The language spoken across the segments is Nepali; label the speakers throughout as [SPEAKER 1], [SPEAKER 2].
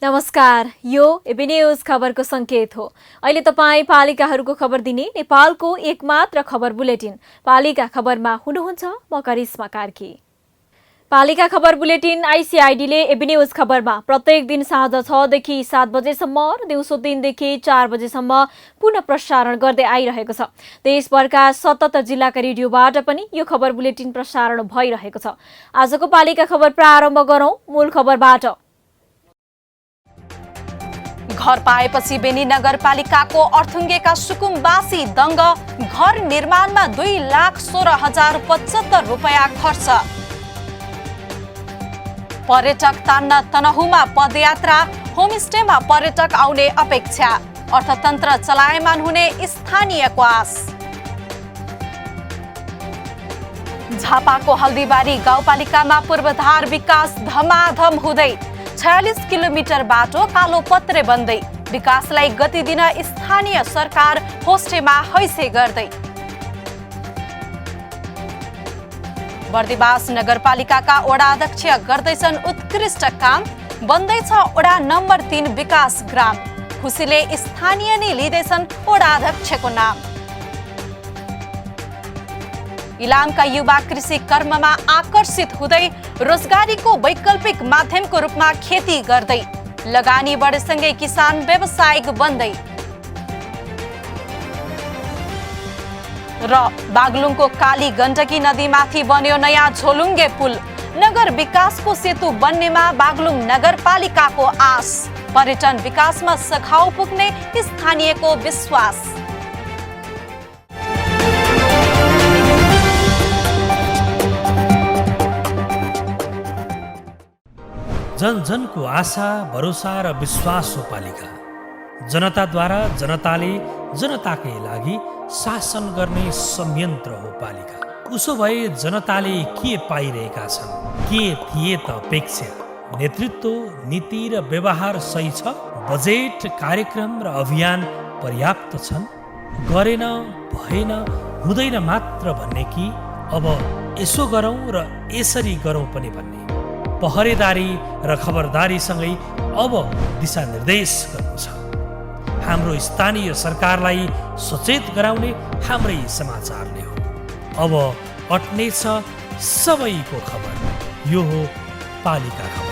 [SPEAKER 1] नमस्कार, यो एबी न्यूज खबरको संकेत हो। अहिले तपाई पालिकाहरूको खबर दिने नेपालको एकमात्र खबर बुलेटिन पालिका खबरमा हुनुहुन्छ म करिश्मा कार्की। पालिका खबर बुलेटिन आइसिआइडीले एबी न्यूज खबरमा प्रत्येक दिन साँझ 6 देखि 7 बजेसम्म र दिउँसो 3 देखि 4 बजेसम्म पुनः प्रसारण गर्दै आइरहेको छ। देशभरका 77 जिल्लाका रेडियोबाट पनि यो खबर बुलेटिन प्रसारण भइरहेको छ। आजको पालिका खबर प्रारम्भ गरौं मूल खबरबाट।
[SPEAKER 2] घर पाएपछि बेनी नगरपालिकाको अर्थुङ्गेका सुकुम्बासी दङ्ग, घर निर्माणमा 2,16,075 रुपैयाँ खर्च। पर्यटक तान्न तनहुमा पदयात्रा, होमस्टेमा पर्यटक आउने अपेक्षा, अर्थतन्त्र चलायमान हुने स्थानीयको आश। झापाको हल्दीबारी गाउँपालिकामा पूर्वाधार विकास धमाधम हुँदै, 46 किलोमिटर बाटो कालोपत्रे बन्दै, विकासलाई गति दिन स्थानीय सरकार होस्टेमा हैसे गर्दै। बर्दिवास नगरपालिकाका वडा अध्यक्ष गर्दैछन् उत्कृष्ट काम, बन्दैछ वडा नम्बर 3 विकास ग्राम। खुसीले स्थानीय नै लिँदैछन् वडा अध्यक्षको नाम। इलामका युवा कृषि कर्ममा आकर्षित हुँदै, रोजगारीको वैकल्पिक माध्यमको रूपमा खेती गर्दै, लगानी बढेसँगै किसान व्यावसायिक बन्दै। र बागलुङको काली गण्डकी नदीमाथि बन्यो नयाँ झोलुङ्गे पुल, नगर विकासको सेतु बन्नेमा बागलुङ नगरपालिकाको आश, पर्यटन विकासमा सघाउ पुग्ने स्थानीयको विश्वास।
[SPEAKER 3] जन जनको आशा, भरोसा र विश्वास हो पालिका। जनताद्वारा जनताले जनताकै लागि शासन गर्ने संयन्त्र हो पालिका। उसो भए जनताले के पाइरहेका छन्, के थिए त अपेक्षा? नेतृत्व, नीति र व्यवहार सही छ? बजेट, कार्यक्रम र अभियान पर्याप्त छन्? गरेन, भएन, हुँदैन मात्र भन्ने कि अब यसो गरौँ र यसरी गरौँ पनि भन्ने? पहरेदारी र खबरदारीसँगै अब दिशानिर्देश गर्नु छ। हाम्रो स्थानीय सरकारलाई सचेत गराउने हाम्रै समाचारले हो। अब अट्नेछ सबैको खबर। यो हो पालिका खबर।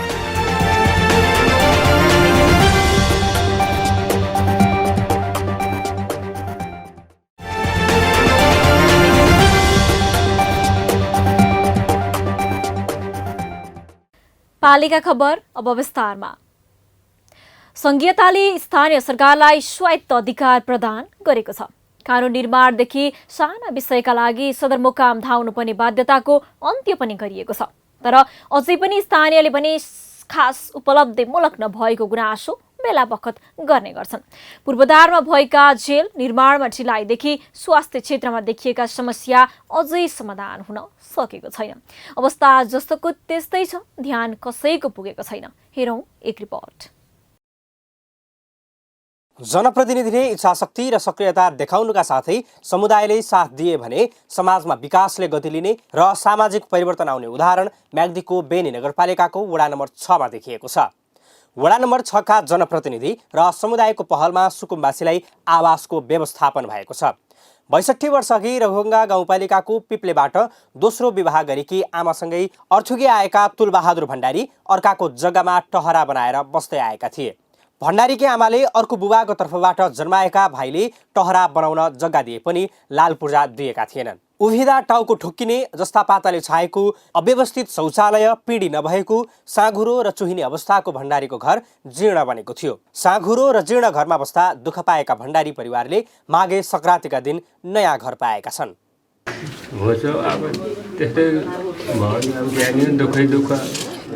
[SPEAKER 1] पालिका खबर अब विस्तारमा। संघीयताले स्थानीय सरकारलाई स्वायत्त अधिकार प्रदान गरेको छ। कानुन निर्माणदेखि साना विषयका लागि सदरमुकाम धाउनुपर्ने बाध्यताको अन्त्य पनि गरिएको छ। तर अझै पनि स्थानीयले भने खास उपलब्धिमूलक नभएको गुनासो बेला बखत गर्ने गर्छन्। पूर्वाधारमा भएका जेल निर्माणमा ढिलाइदेखि स्वास्थ्य क्षेत्रमा देखिएका समस्या अझै समाधान हुन सकेको छैन। अवस्था जस्तोको त्यस्तै छ, ध्यान कसैको पुगेको छैन। हेरौं एक रिपोर्ट।
[SPEAKER 4] जनप्रतिनिधिले इच्छाशक्ति र सक्रियता देखाउनुका साथै समुदायले साथ दिए भने समाजमा विकासले गति लिने र सामाजिक परिवर्तन आउने उदाहरण म्याग्दीको बेनी नगरपालिकाको वडा नम्बर 6 मा देखिएको छ। वडा नम्बर 6 का जनप्रतिनिधि र समुदायको पहलमा सुकुम्बासीलाई आवासको व्यवस्थापन भएको छ। 62 वर्ष अघि रघुगङ्गा गाउँपालिकाको पिप्लेबाट दोस्रो विवाह गरेकी आमासँगै अर्थुगे आएका तुलबहादुर भण्डारी अर्काको जग्गामा टहरा बनाएर बस्दै आएका थिए। भण्डारीकी आमाले अर्को बुबाको तर्फबाट जन्माएका भाइले टहरा बनाउन जग्गा दिए पनि लाल पूर्जा दिएका थिएनन्। उभिँदा टाउको ठोक्किने जस्ता पाताले छाएको, अव्यवस्थित शौचालय, पिँढी नभएको, साँघुरो र चुहिने अवस्थाको भण्डारीको घर जीर्ण बनेको थियो। साँघुरो र जीर्ण घरमा बस्दा दुःख पाएका भण्डारी परिवारले माघे संक्रान्तिका दिन नयाँ घर पाएका छन्।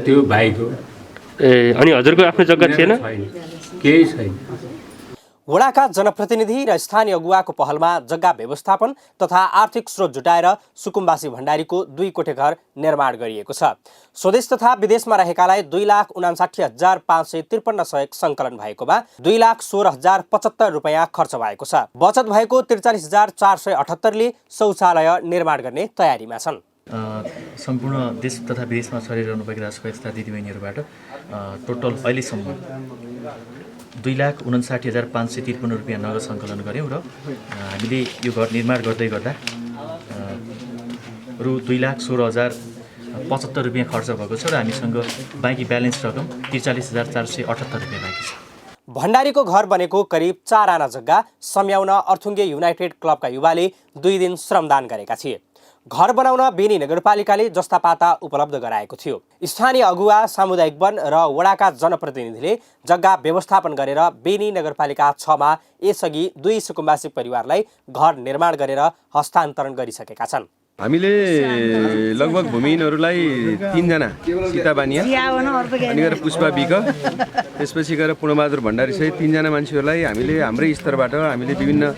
[SPEAKER 5] त्यो भाइको
[SPEAKER 6] अनि हजुरको आफ्नो जग्गा थिएन?
[SPEAKER 5] केही छैन।
[SPEAKER 4] वडाका जनप्रतिनिधि र स्थानीय अगुवाको पहलमा जग्गा व्यवस्थापन तथा आर्थिक स्रोत जुटाएर सुकुम्बासी भण्डारीको 2 कोठे घर निर्माण गरिएको छ। स्वदेश तथा विदेशमा रहेकालाई 2,59,553 सहयोग सङ्कलन भएकोमा 2,16,075 रुपियाँ खर्च भएको छ। बचत भएको 43,478ले शौचालय निर्माण गर्ने तयारीमा छन्।
[SPEAKER 6] सम्पूर्ण देश तथा विदेशमा छरिरहनु भएका स्वयंसेवी दिदीबहिनीहरूबाट टोटल अहिलेसम्म 2,59,553 रुपियाँ नगद सङ्कलन गऱ्यौँ र हामीले यो घर निर्माण गर्दै गर्दा रु 2,16,075 रुपियाँ खर्च भएको छ र हामीसँग बाँकी ब्यालेन्स रकम 43,478 रुपियाँ बाँकी छ।
[SPEAKER 4] भण्डारीको घर बनेको करिब 4 आना जग्गा सम्याउन अर्थुङ्गे युनाइटेड क्लबका युवाले 2 दिन श्रमदान गरेका थिए। घर बनाउन बेनी नगरपालिकाले जस्ता पाता उपलब्ध गराएको थियो। स्थानीय अगुवा, सामुदायिक वन र वडाका जनप्रतिनिधिले जग्गा व्यवस्थापन गरेर बेनी नगरपालिका 6 मा यसअघि 2 सुकुम्बासी परिवारलाई घर निर्माण गरेर हस्तान्तरण गरिसकेका छन्।
[SPEAKER 7] हामीले लगभग भूमिहीनहरूलाई 3 जना सीता बानिया अनि गएर पुष्पा बिक त्यसपछि गएर पूर्णबहादुर भण्डारी सहित 3 जना मान्छेहरूलाई हामीले हाम्रै स्तरबाट हामीले विभिन्न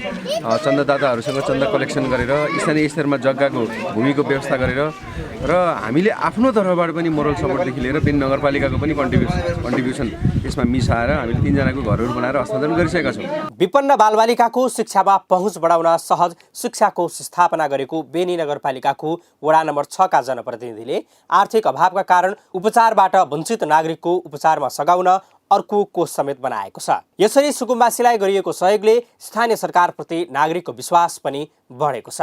[SPEAKER 7] चन्दादाताहरूसँग चन्दा कलेक्सन गरेर स्थानीय स्तरमा जग्गाको भूमिको व्यवस्था गरेर र हामीले आफ्नो तर्फबाट पनि मोरल सपोर्टदेखि लिएर बेनी नगरपालिकाको पनि कन्ट्रिब्युसन यसमा मिसाएर हामीले 3 जनाको घरहरू बनाएर हस्तान्तरण गरिसकेका छौँ।
[SPEAKER 4] विपन्न बालबालिकाको शिक्षामा पहुँच बढाउन सहज शिक्षाको स्थापना गरेको बेनी नगरपालिकाको वडा नम्बर 6 का जनप्रतिनिधिले आर्थिक अभावका कारण उपचारबाट वञ्चित नागरिकको उपचारमा सघाउन अर्को कोष समेत बनाएको छ। यसरी सुकुम्बासीलाई गरिएको सहयोगले स्थानीय सरकारप्रति नागरिकको विश्वास पनि बढेको छ।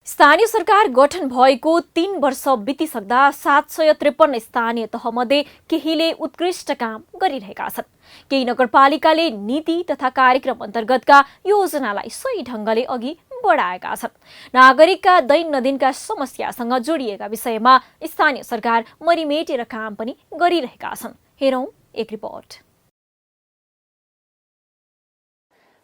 [SPEAKER 1] स्थानीय सरकार गठन भएको 3 वर्ष बितिसक्दा 753 स्थानीय तहमध्ये केहीले उत्कृष्ट काम गरिरहेका छन्। केही नगरपालिकाले नीति तथा कार्यक्रम अन्तर्गतका योजनालाई सही ढङ्गले अघि बढाएका छन्। नागरिकका दैनन्दिनका समस्यासँग जोडिएका विषयमा स्थानीय सरकार मरिमेटेर काम पनि गरिरहेका छन्। हेरौँ एक रिपोर्ट।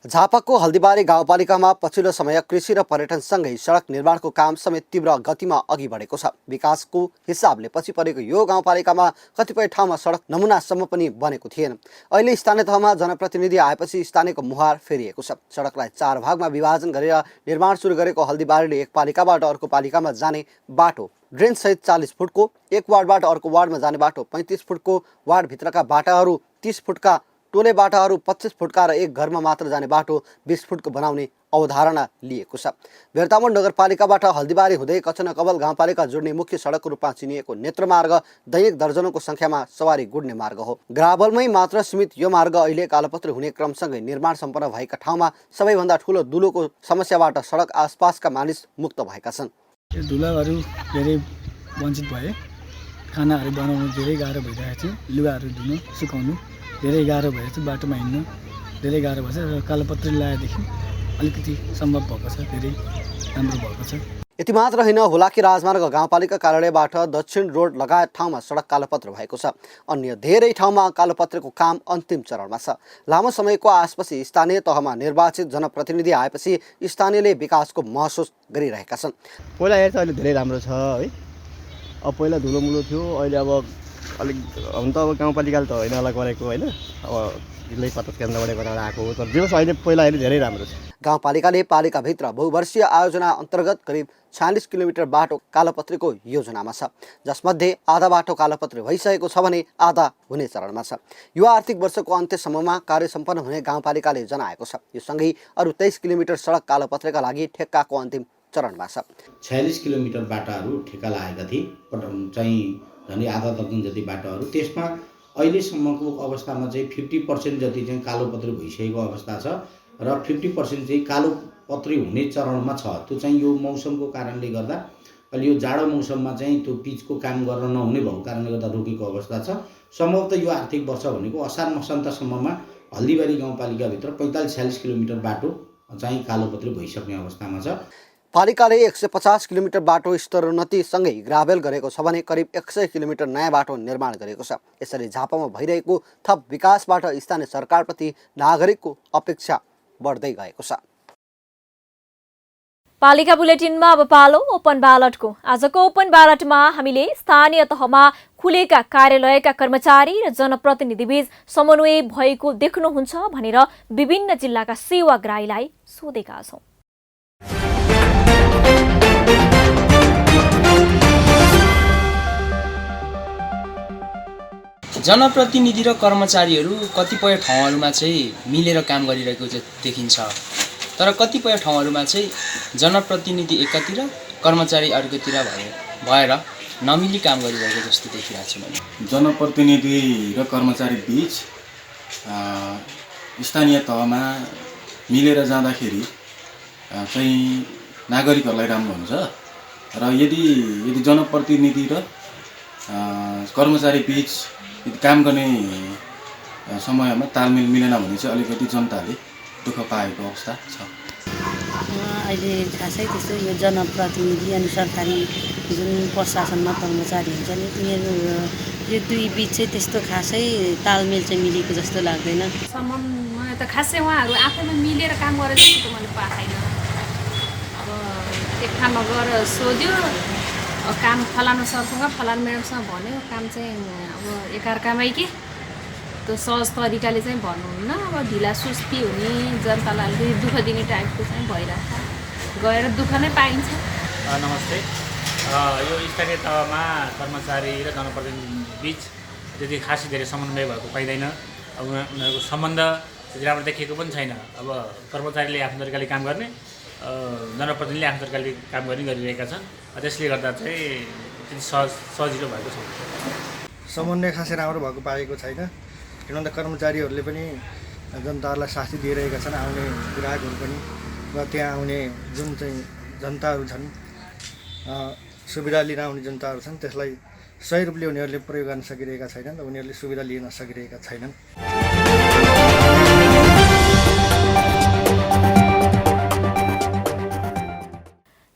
[SPEAKER 8] झापाको हल्दीबारी गाउँपालिकामा पछिल्लो समय कृषि र पर्यटनसँगै सडक निर्माणको काम समेत तीव्र गतिमा अघि बढेको छ। विकासको हिसाबले पछि परेको यो गाउँपालिकामा कतिपय ठाउँमा सडक नमुनासम्म पनि बनेको थिएन। अहिले स्थानीय तहमा जनप्रतिनिधि आएपछि स्थानीयको मुहार फेरिएको छ। सडकलाई 4 भागमा विभाजन गरेर निर्माण सुरु गरेको हल्दीबारीले एक पालिकाबाट अर्को पालिकामा जाने बाटो ड्रेन सहित 40 फुटको, एक वार्डबाट अर्को वार्डमा जाने बाटो 35 फुटको, वार्डभित्रका बाटाहरू 30 फुटका, टोले बाटाहरू 25 फुटका र एक घरमा मात्र जाने बाटो 20 फुटको बनाउने अवधारणा लिएको छ। बेरतामोड नगरपालिकाबाट हल्दीबारी हुँदै कचनकवल गाउँपालिका जोड्ने मुख्य सडकको रूपमा चिनिएको नेत्रमार्ग दैनिक दर्जनौंको संख्यामा सवारी गुड्ने मार्ग हो। ग्राभलमै मात्र सीमित यो मार्ग अहिले कालोपत्री हुने क्रमसँगै निर्माण सम्पन्न भएका ठाउँमा सबैभन्दा ठूलो धुलोको समस्याबाट सडक आसपासका मानिस मुक्त भएका छन्।
[SPEAKER 9] धुलाहरू धेरै वञ्चित भए, खानाहरू बनाउनु धेरै गाह्रो भइरहेको थियो, लुगाहरू धुनु सुकाउनु धेरै गाह्रो भएछ, बाटोमा हिँड्नु धेरै गाह्रो भएछ र कालोपत्री लगाएदेखि अलिकति सम्भव भएको छ, धेरै राम्रो भएको छ।
[SPEAKER 8] यति मात्र होइन, हुलाकी राजमार्ग गाउँपालिका कार्यालयबाट दक्षिण रोड लगायत ठाउँमा सडक कालोपत्र भएको छ। अन्य धेरै ठाउँमा कालोपत्रको काम अन्तिम चरणमा छ। लामो समयको आसपछि स्थानीय तहमा निर्वाचित जनप्रतिनिधि आएपछि स्थानीयले विकासको महसुस गरिरहेका छन्।
[SPEAKER 10] पहिला हेर्दा अहिले धेरै राम्रो छ है। अब पहिला धुलोमुलो थियो, अहिले अब अलिक हुन त अब गाउँपालिकाले त होइन होला गरेको होइन, अब जिल्लै पञ्चायत केन्द्रबाट बनाएर आएको हो, तर जे होस् अहिले पहिला अहिले धेरै राम्रो छ।
[SPEAKER 8] गाउँपालिकाले पालिकाभित्र बहुवर्षीय आयोजना अन्तर्गत करिब 46 किलोमिटर बाटो कालोपत्रीको योजनामा छ, जसमध्ये आधा बाटो कालोपत्री भइसकेको छ भने आधा हुने चरणमा छ। यो आर्थिक वर्षको अन्त्यसम्ममा कार्य सम्पन्न हुने गाउँपालिकाले जनाएको छ। यो सँगै अरू 23 किलोमिटर सडक कालोपत्रीका लागि ठेक्काको अन्तिम चरणमा छ।
[SPEAKER 11] 46 किलोमिटर बाटाहरू ठेक्का लागेका थिए, चाहिँ झन्डै आधा दर्जन जति बाटोहरू। त्यसमा अहिलेसम्मको अवस्थामा चाहिँ 50% जति चाहिँ कालोपत्री भइसकेको अवस्था छ र 50% चाहिँ कालोपत्री हुने चरणमा छ। त्यो चाहिँ यो मौसमको कारणले गर्दा अहिले यो जाडो मौसममा चाहिँ त्यो पिचको काम गर्न नहुने भएको कारणले गर्दा रोकेको अवस्था छ। सम्भवतः यो आर्थिक वर्ष भनेको असार मसान्तसम्ममा हल्दीबारी गाउँपालिकाभित्र 45-46 किलोमिटर बाटो चाहिँ कालोपत्री भइसक्ने अवस्थामा छ।
[SPEAKER 8] पालिकाले 150 किलोमिटर बाटो स्तरोन्नतिसँगै ग्राभेल गरेको छ भने करिब 100 किलोमिटर नयाँ बाटो निर्माण गरेको छ। यसरी झापामा भइरहेको थप विकासबाट स्थानीय सरकारप्रति नागरिकको अपेक्षा बढ्दै गएको छ।
[SPEAKER 1] पालिका बुलेटिनमा अब पालो ओपन ब्यालटको। आजको ओपन ब्यालटमा हामीले स्थानीय तहमा खुलेका कार्यालयका कर्मचारी र जनप्रतिनिधिबीच समन्वय भएको देख्नुहुन्छ भनेर विभिन्न जिल्लाका सेवाग्राहीलाई सोधेका छौं।
[SPEAKER 12] जनप्रतिनिधि र कर्मचारीहरू कतिपय ठाउँहरूमा चाहिँ मिलेर काम गरिरहेको देखिन्छ, तर कतिपय ठाउँहरूमा चाहिँ जनप्रतिनिधि एकातिर कर्मचारी अर्कोतिर भएर नमिली काम गरिरहेको जस्तो देखिरहेको छु मैले।
[SPEAKER 13] जनप्रतिनिधि र कर्मचारी बीच स्थानीय तहमा मिलेर जाँदाखेरि चाहिँ नागरिकहरूलाई राम्रो हुन्छ र यदि जनप्रतिनिधि र कर्मचारी बीच काम गर्ने समयमा तालमेल मिलेन भने चाहिँ अलिकति जनताले दुःख पाएको अवस्था छ।
[SPEAKER 14] अहिले खासै त्यस्तो यो जनप्रतिनिधि अनि सरकारी जुन प्रशासनमा कर्मचारी हुन्छ नि यिनीहरू यो दुई बिच चाहिँ त्यस्तो खासै तालमेल चाहिँ मिलेको जस्तो लाग्दैन।
[SPEAKER 15] समन्वय त खासै उहाँहरू आफैमा मिलेर काम गरे जस्तो त मैले पाएको छैन। अब एक ठाउँमा गएर सोध्यो काम फलानु सरसँग फलानु म्याडमसँग भन्यो, काम चाहिँ अब एकअर्कामै के त्यो सहज तरिकाले चाहिँ भन्नुहुन्न। अब ढिला सुस्ती हुने जनतालाई अलिकति दुःख दिने टाइपको चाहिँ भइरहेछ, गएर दुःख नै पाइन्छ।
[SPEAKER 16] नमस्ते। यो स्थानीय तहमा कर्मचारी र जनप्रतिनिधि बिच त्यति खासै धेरै समन्वय भएको पाइँदैन। अब उनीहरूको सम्बन्ध त्यति राम्रो देखिएको पनि छैन। अब कर्मचारीले आफ्नो तरिकाले काम गर्ने, जनप्रतिनिधिले आफ्नो तरिकाले काम गरिरहेका छन्। त्यसले गर्दा चाहिँ त्यति सजिलो भएको छ।
[SPEAKER 9] समन्वय खासै राम्रो भएको पाएको छैन, किनभने कर्मचारीहरूले पनि जनताहरूलाई शास्ति दिइरहेका छन्। आउने ग्राहकहरू पनि र त्यहाँ आउने जुन चाहिँ जनताहरू छन्, सुविधा लिन आउने जनताहरू छन्, त्यसलाई सही रूपले उनीहरूले प्रयोग गर्न सकिरहेका छैनन् र उनीहरूले सुविधा लिन सकिरहेका छैनन्।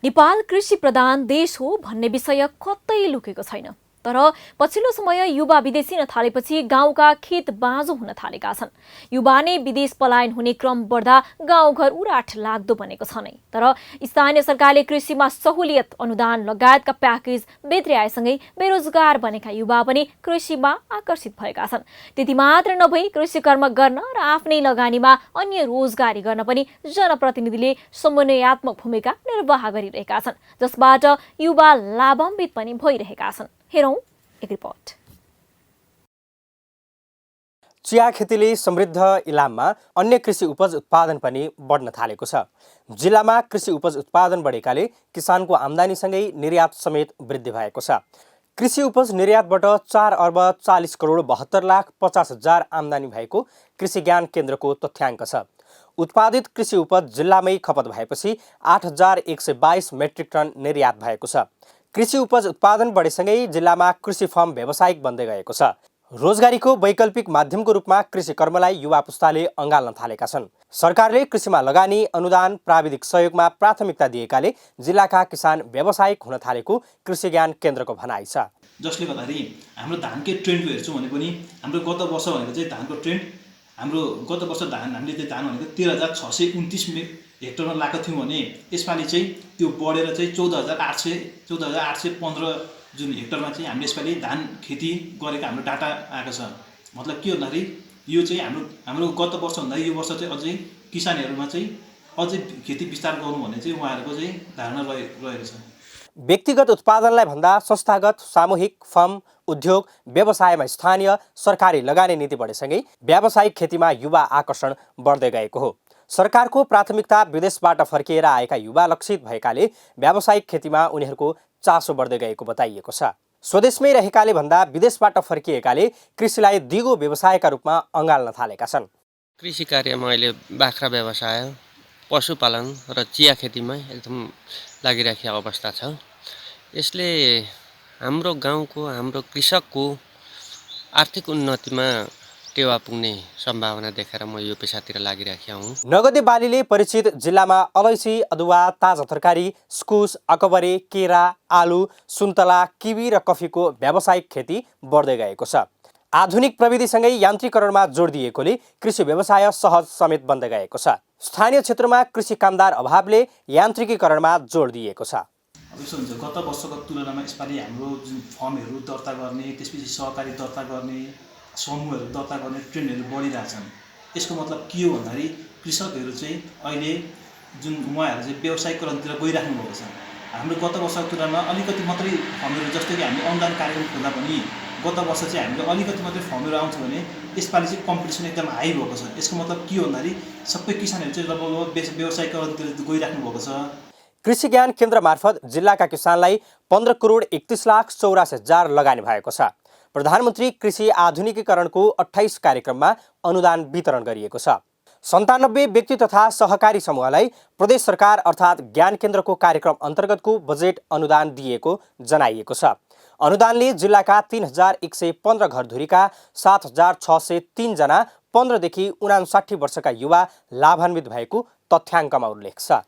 [SPEAKER 1] नेपाल कृषि प्रधान देश हो भन्ने विषय कतै लुकेको छैन, तर पछिल्लो समय युवा विदेशिन थालेपछि गाउँका खेत बाँझो हुन थालेका छन्। युवा नै विदेश पलायन हुने क्रम बढ्दा गाउँघर उराठ लाग्दो बनेको छ नै। तर स्थानीय सरकारले कृषिमा सहुलियत अनुदान लगायतका प्याकेज बेत्रै आएसँगै बेरोजगार बनेका युवा पनि कृषिमा आकर्षित भएका छन्। त्यति मात्र नभई कृषि कर्म गर्न र आफ्नै लगानीमा अन्य रोजगारी गर्न पनि जनप्रतिनिधिले समन्वयात्मक भूमिका निर्वाह गरिरहेका छन्, जसबाट युवा लाभान्वित पनि भइरहेका छन्। हेरौं एक रिपोर्ट।
[SPEAKER 4] चिया खेतीले समृद्ध इलाममा अन्य कृषि उपज उत्पादन पनि बढ्न थालेको छ। जिल्लामा कृषि उपज उत्पादन बढेकाले किसानको आम्दानीसँगै निर्यात समेत वृद्धि भएको छ। कृषि उपज निर्यातबाट 4 अर्ब 40 करोड 72 लाख 50 हजार आम्दानी भएको कृषि ज्ञान केन्द्रको तथ्याङ्क छ। उत्पादित कृषि उपज जिल्लामै खपत भएपछि 8122 मेट्रिक टन निर्यात भएको छ। कृषि उपज उत्पादन बढेसँगै जिल्लामा कृषि फर्म व्यावसायिक बन्दै गएको छ। रोजगारीको वैकल्पिक माध्यमको रूपमा कृषि कर्मलाई युवा पुस्ताले अँगाल्न थालेका छन्। सरकारले कृषिमा लगानी, अनुदान, प्राविधिक सहयोगमा प्राथमिकता दिएकाले जिल्लाका किसान व्यावसायिक हुन थालेको कृषि ज्ञान केन्द्रको भनाइ छ।
[SPEAKER 17] जसले गर्दाखेरि हाम्रो धानकै ट्रेन्ड हेर्छौँ भने पनि हाम्रो गत वर्ष भनेको चाहिँ धानको ट्रेन्ड हाम्रो गत वर्ष हामीले चाहिँ धान भनेको 13,629 हेक्टरमा लगाएको थियौँ भने यसपालि चाहिँ त्यो बढेर चाहिँ 14,815 जुन हेक्टरमा चाहिँ हामीले यसपालि धान खेती गरेको हाम्रो डाटा आएको छ। मतलब के भन्दाखेरि यो चाहिँ हाम्रो गत वर्ष भन्दा यो वर्ष चाहिँ अझै किसानहरूमा चाहिँ अझै खेती विस्तार गर्नु भन्ने चाहिँ उहाँहरूको चाहिँ धारणा रहेको छ।
[SPEAKER 4] व्यक्तिगत उत्पादनलाई भन्दा संस्थागत, सामूहिक, फर्म, उद्योग, व्यवसायमा स्थानीय सरकारी लगानी नीति बढेसँगै व्यावसायिक खेतीमा युवा आकर्षण बढ्दै गएको हो। सरकारको प्राथमिकता विदेशबाट फर्किएर आएका युवा लक्षित भएकाले व्यावसायिक खेतीमा उनीहरूको चासो बढ्दै गएको बताइएको छ। स्वदेशमै रहेकाले भन्दा विदेशबाट फर्किएकाले कृषिलाई दिगो व्यवसायका रूपमा अँगाल्न थालेका छन्।
[SPEAKER 18] कृषि कार्यमा अहिले बाख्रा व्यवसाय, पशुपालन र चिया खेतीमा एकदम लागिराखेको अवस्था छ। यसले हाम्रो गाउँको, हाम्रो कृषकको आर्थिक उन्नतिमा टेवा पुग्ने सम्भावना देखेर म यो पेसातिर लागिराखेको हुँ।
[SPEAKER 4] नगदे बालीले परिचित जिल्लामा अलैँची, अदुवा, ताजा तरकारी, स्कुस, अकबरे, केरा, आलु, सुन्तला, किवी र कफीको व्यावसायिक खेती बढ्दै गएको छ। आधुनिक प्रविधिसँगै यान्त्रिकरणमा जोड दिएकोले कृषि व्यवसाय सहज समेत बन्दै गएको छ। स्थानीय क्षेत्रमा कृषि कामदार अभावले यान्त्रिकीकरणमा जोड दिएको छ।
[SPEAKER 17] यसो हुन्छ, गत वर्षको तुलनामा यसपालि हाम्रो जुन फर्महरू दर्ता गर्ने, त्यसपछि सहकारी दर्ता गर्ने, समूहहरू दर्ता गर्ने ट्रेन्डहरू बढिरहेछन्। यसको मतलब के हो भन्दाखेरि कृषकहरू चाहिँ अहिले जुन उहाँहरू चाहिँ व्यवसायीकरणतिर गइराख्नु भएको छ। हाम्रो गत वर्षको तुलनामा अलिकति मात्रै फर्महरू, जस्तो कि हामीले अनुदान कार्यक्रम खोल्दा पनि गत वर्ष चाहिँ हामीले अलिकति मात्रै फर्महरू आउँछ भने यसपालि चाहिँ कम्पिटिसन एकदम हाई भएको छ। यसको मतलब के हो भन्दाखेरि सबै किसानहरू चाहिँ लगभग व्यवसायीकरणतिर गइराख्नु भएको छ।
[SPEAKER 4] कृषि ज्ञान केन्द्र मार्फत जिल्लाका किसानलाई 15 करोड 31 लाख 84 हजार लगानी भएको छ। प्रधानमन्त्री कृषि आधुनिकीकरणको 28 कार्यक्रममा अनुदान वितरण गरिएको छ। 97 व्यक्ति तथा सहकारी समूहलाई प्रदेश सरकार अर्थात् ज्ञान केन्द्रको कार्यक्रम अन्तर्गतको बजेट अनुदान दिएको जनाइएको छ। अनुदानले जिल्लाका 3115 घरधुरीका 7603 जना 15 देखि 59 वर्षका युवा लाभान्वित भएको तथ्याङ्कमा उल्लेख छ।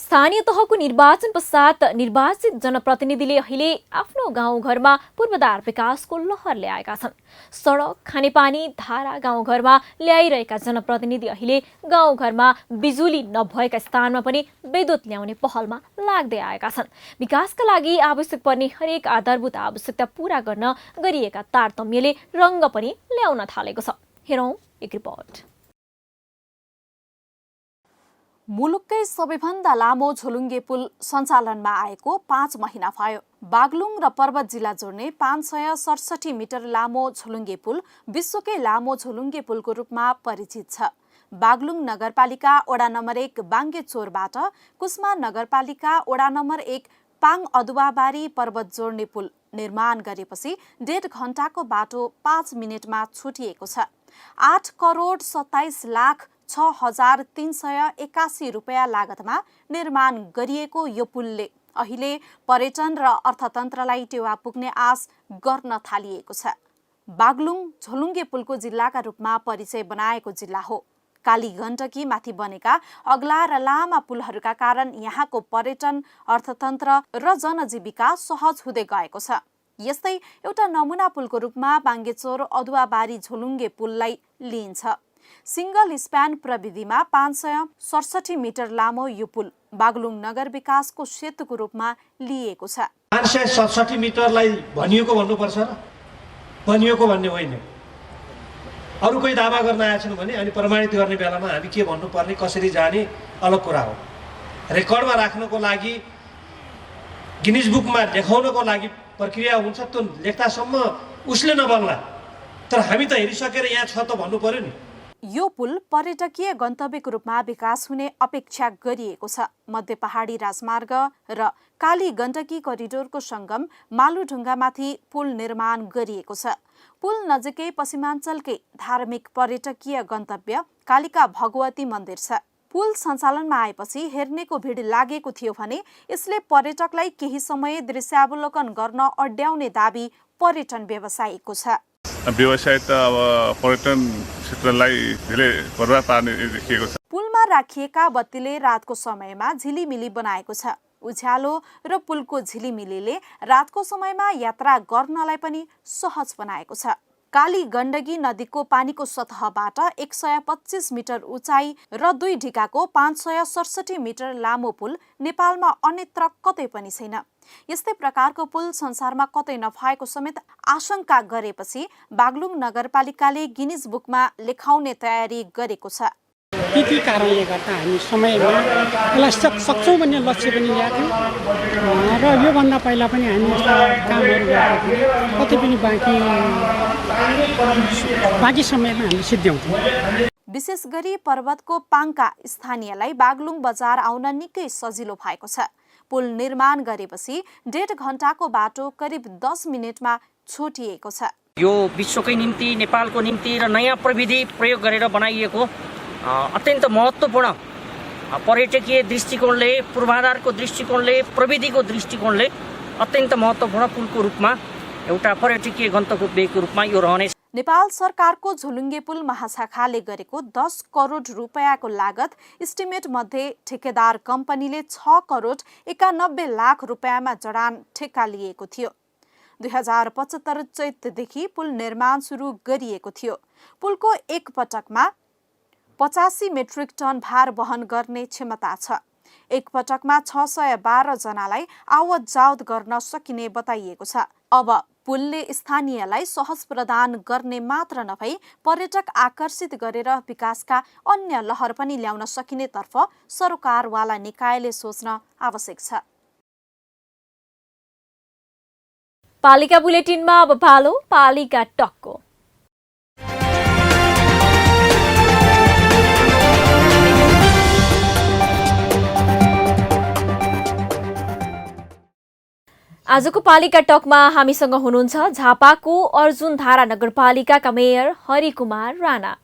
[SPEAKER 1] स्थानीय तहको निर्वाचन पश्चात निर्वाचित जनप्रतिनिधिले अहिले आफ्नो गाउँघरमा पूर्वाधार विकासको लहर ल्याएका छन्। सडक, खानेपानी, धारा गाउँघरमा ल्याइरहेका जनप्रतिनिधि अहिले गाउँघरमा बिजुली नभएका स्थानमा पनि विद्युत ल्याउने पहलमा लाग्दै आएका छन्। विकासका लागि आवश्यक पर्ने हरेक आधारभूत आवश्यकता पूरा गर्न गरिएका तारतम्यले रङ्ग पनि ल्याउन थालेको छ। हेरौँ एक रिपोर्ट।
[SPEAKER 2] मुलुककै सबैभन्दा लामो झोलुङ्गे पुल सञ्चालनमा आएको 5 महिना भयो। बागलुङ र पर्वत जिल्ला जोड्ने 567 मिटर लामो झोलुङ्गे पुल विश्वकै लामो झोलुङ्गे पुलको रूपमा परिचित छ। बागलुङ नगरपालिका वडा नम्बर 1 बाङ्गेचोरबाट कुस्मा नगरपालिका वडा नम्बर 1 पाङ अदुवाबारी पर्वत जोड्ने पुल निर्माण गरेपछि 1.5 घण्टाको बाटो 5 मिनेटमा छुटिएको छ। 8 करोड 27 लाख 6,381 रुपियाँ लागतमा निर्माण गरिएको यो पुलले अहिले पर्यटन र अर्थतन्त्रलाई टेवा पुग्ने आश गर्न थालिएको छ। बागलुङ झोलुङ्गे पुलको जिल्लाका रूपमा परिचय बनाएको जिल्ला हो। काली गण्डकी माथि बनेका अग्ला र लामा पुलहरूका कारण यहाँको पर्यटन, अर्थतन्त्र र जनजीविका सहज हुँदै गएको छ। यस्तै एउटा नमुना पुलको रूपमा बाङ्गेचोर अदुवाबारी झोलुङ्गे पुललाई लिइन्छ। सिंगल स्प्यान प्रविधिमा 567 मिटर लामो यो पुल बागलुङ नगर विकासको सेतुको रूपमा लिएको छ।
[SPEAKER 19] 567 मिटरलाई भनिएको भन्नुपर्छ र भनिएको भन्ने होइन। अरू कोही दावा गर्न आएछन् भने अनि प्रमाणित गर्ने बेलामा हामी के भन्नुपर्ने, कसरी जाने अलग कुरा हो। रेकर्डमा राख्नको लागि, गिनिज बुकमा लेखाउनको लागि प्रक्रिया हुन्छ। त्यो लेख्दासम्म उसले नबन्ला, तर हामी त हेरिसकेर यहाँ छ त भन्नु पर्यो नि।
[SPEAKER 2] यो पुल पर्यटकीय गन्तव्यको रूपमा विकास हुने अपेक्षा गरिएको छ। मध्य पहाडी राजमार्ग र काली गण्डकी करिडोरको सङ्गम मालुढुङ्गामाथि पुल निर्माण गरिएको छ। पुल नजिकै पश्चिमाञ्चलकै धार्मिक पर्यटकीय गन्तव्य कालिका भगवती मन्दिर छ। पुल सञ्चालनमा आएपछि हेर्नेको भिड लागेको थियो भने यसले पर्यटकलाई केही समय दृश्यावलोकन गर्न अड्याउने दाबी पर्यटन व्यवसायीको छ।
[SPEAKER 20] व्यवसाय त अब पर्यटन क्षेत्रलाई धेरै प्रभाव पार्ने देखिएको छ।
[SPEAKER 2] पुलमा राखिएका बत्तीले रातको समयमा झिलिमिली बनाएको छ। उज्यालो र पुलको झिलिमिलीले रातको समयमा यात्रा गर्नलाई पनि सहज बनाएको छ। काली गण्डकी नदीको पानीको सतहबाट 125 मिटर उचाइ र 2 ढिकाको 567 मिटर लामो पुल नेपालमा अन्यत्र कतै पनि छैन। यस्तै प्रकारको पुल संसारमा कतै नभएको समेत आशंका गरेपछि बागलुङ नगरपालिकाले गिनिज बुकमा लेखाउने तयारी गरेको छ।
[SPEAKER 21] त्यति कारणले गर्दा हामी समयमा यसलाई सक्छौँ भन्ने लक्ष्य पनि ल्याएको र योभन्दा पहिला पनि हामी कामहरू गरेका थियौँ। कतै पनि बाँकी समयमा हामी सिद्ध्याउँछौँ।
[SPEAKER 2] विशेष गरी पर्वतको पाङका स्थानीयलाई बागलुङ बजार आउन निकै सजिलो भएको छ। पुल निर्माण गरेपछि 1.5 घण्टाको बाटो करिब 10 मिनेटमा छुटिएको छ।
[SPEAKER 22] यो विश्वकै निम्ति, नेपालको निम्ति र नयाँ प्रविधि प्रयोग गरेर बनाइएको अत्यन्त महत्त्वपूर्ण पर्यटकीय दृष्टिकोणले, पूर्वाधारको दृष्टिकोणले, प्रविधिको दृष्टिकोणले अत्यन्त महत्त्वपूर्ण पुलको रूपमा, एउटा पर्यटकीय गन्तव्यको रूपमा यो रहनेछ।
[SPEAKER 2] नेपाल सरकारको झोलुङ्गे पुल महाशाखाले गरेको 10 करोड रुपियाँको लागत इस्टिमेट मध्ये ठेकेदार कम्पनीले 6 करोड 91 लाख रुपियाँमा जडान ठेक्का लिएको थियो। 2075 चैतदेखि पुल निर्माण सुरु गरिएको थियो। पुलको एक पटकमा 85 मेट्रिक टन भार वहन गर्ने क्षमता छ। एक पटकमा 612 जनालाई आवत जावत गर्न सकिने बताइएको छ। अब पुलले स्थानीयलाई सहज प्रदान गर्ने मात्र नभई पर्यटक आकर्षित गरेर विकासका अन्य लहर पनि ल्याउन सकिनेतर्फ सरकारवाला निकायले सोच्न आवश्यक छ।
[SPEAKER 1] पालिका बुलेटिनमा अब पालो पालिका टकको। आजको पालिका टकमा हामीसँग हुनुहुन्छ झापाको अर्जुनधारा नगरपालिकाका मेयर हरिकुमार राणा।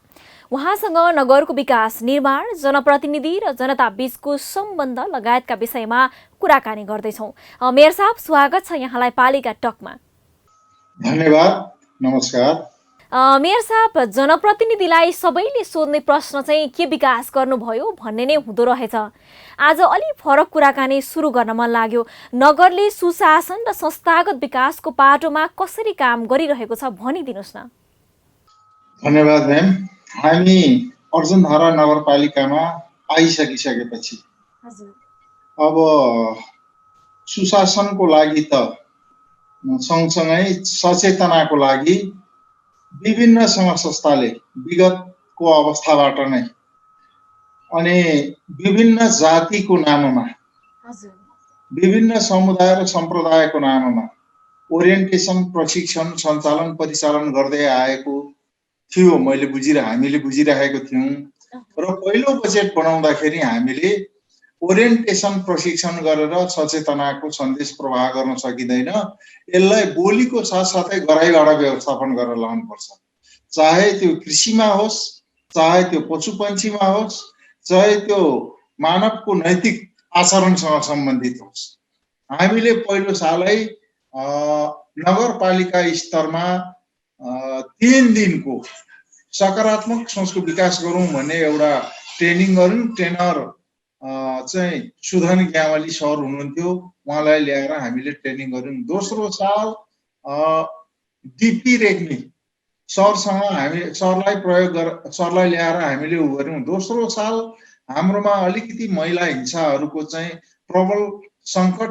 [SPEAKER 1] उहाँसँग नगरको विकास, निर्माण, जनप्रतिनिधि र जनता बीचको सम्बन्ध लगायतका विषयमा कुराकानी गर्दैछौँ। मेयर साहब, स्वागत छ यहाँलाई पालिका टकमा।
[SPEAKER 3] धन्यवाद, नमस्कार।
[SPEAKER 1] मेयर साहब, जनप्रतिनिधिलाई सबैले सोध्ने प्रश्न चाहिँ के विकास गर्नुभयो भन्ने नै हुँदो रहेछ। आज अलि फरक कुराकानी सुरु गर्न मन लाग्यो। नगरले सुशासन र संस्थागत विकासको पाटोमा कसरी काम गरिरहेको छ भनिदिनुहोस् न।
[SPEAKER 3] धन्यवाद म्याम। हामी अर्जुनधारा नगरपालिकामा आइसकिसकेपछि अब सुशासनको लागि त सँगसँगै सचेतनाको लागि विभिन्न सङ्घ संस्थाले विगतको अवस्थाबाट नै अनि विभिन्न जातिको नाममा, विभिन्न समुदाय र सम्प्रदायको नाममा ओरिएन्टेसन, प्रशिक्षण, सञ्चालन, परिचालन गर्दै आएको थियो। हामीले बुझिरहेको थियौँ र पहिलो बजेट बनाउँदाखेरि हामीले ओरिएन्टेसन प्रशिक्षण गरेर सचेतनाको सन्देश प्रवाह गर्न सकिँदैन। यसलाई बोलीको साथसाथै गराइबाट व्यवस्थापन गरेर लानुपर्छ। चाहे त्यो कृषिमा होस्, चाहे त्यो पशुपन्छीमा होस्, चाहे त्यो मानवको नैतिक आचरणसँग सम्बन्धित होस्। हामीले पहिलो सालै नगरपालिका स्तरमा 3 दिनको सकारात्मक सोचको विकास गरौँ भन्ने एउटा ट्रेनिङ गऱ्यौँ। ट्रेनर चाहिँ सुधन ग्यावाली सर हुनुहुन्थ्यो, उहाँलाई ल्याएर हामीले ट्रेनिङ गऱ्यौँ। दोस्रो साल डिपी रेग्मी सरलाई ल्याएर हामीले उ गऱ्यौँ। दोस्रो साल हाम्रोमा अलिकति महिला हिंसाहरूको चाहिँ प्रबल सङ्कट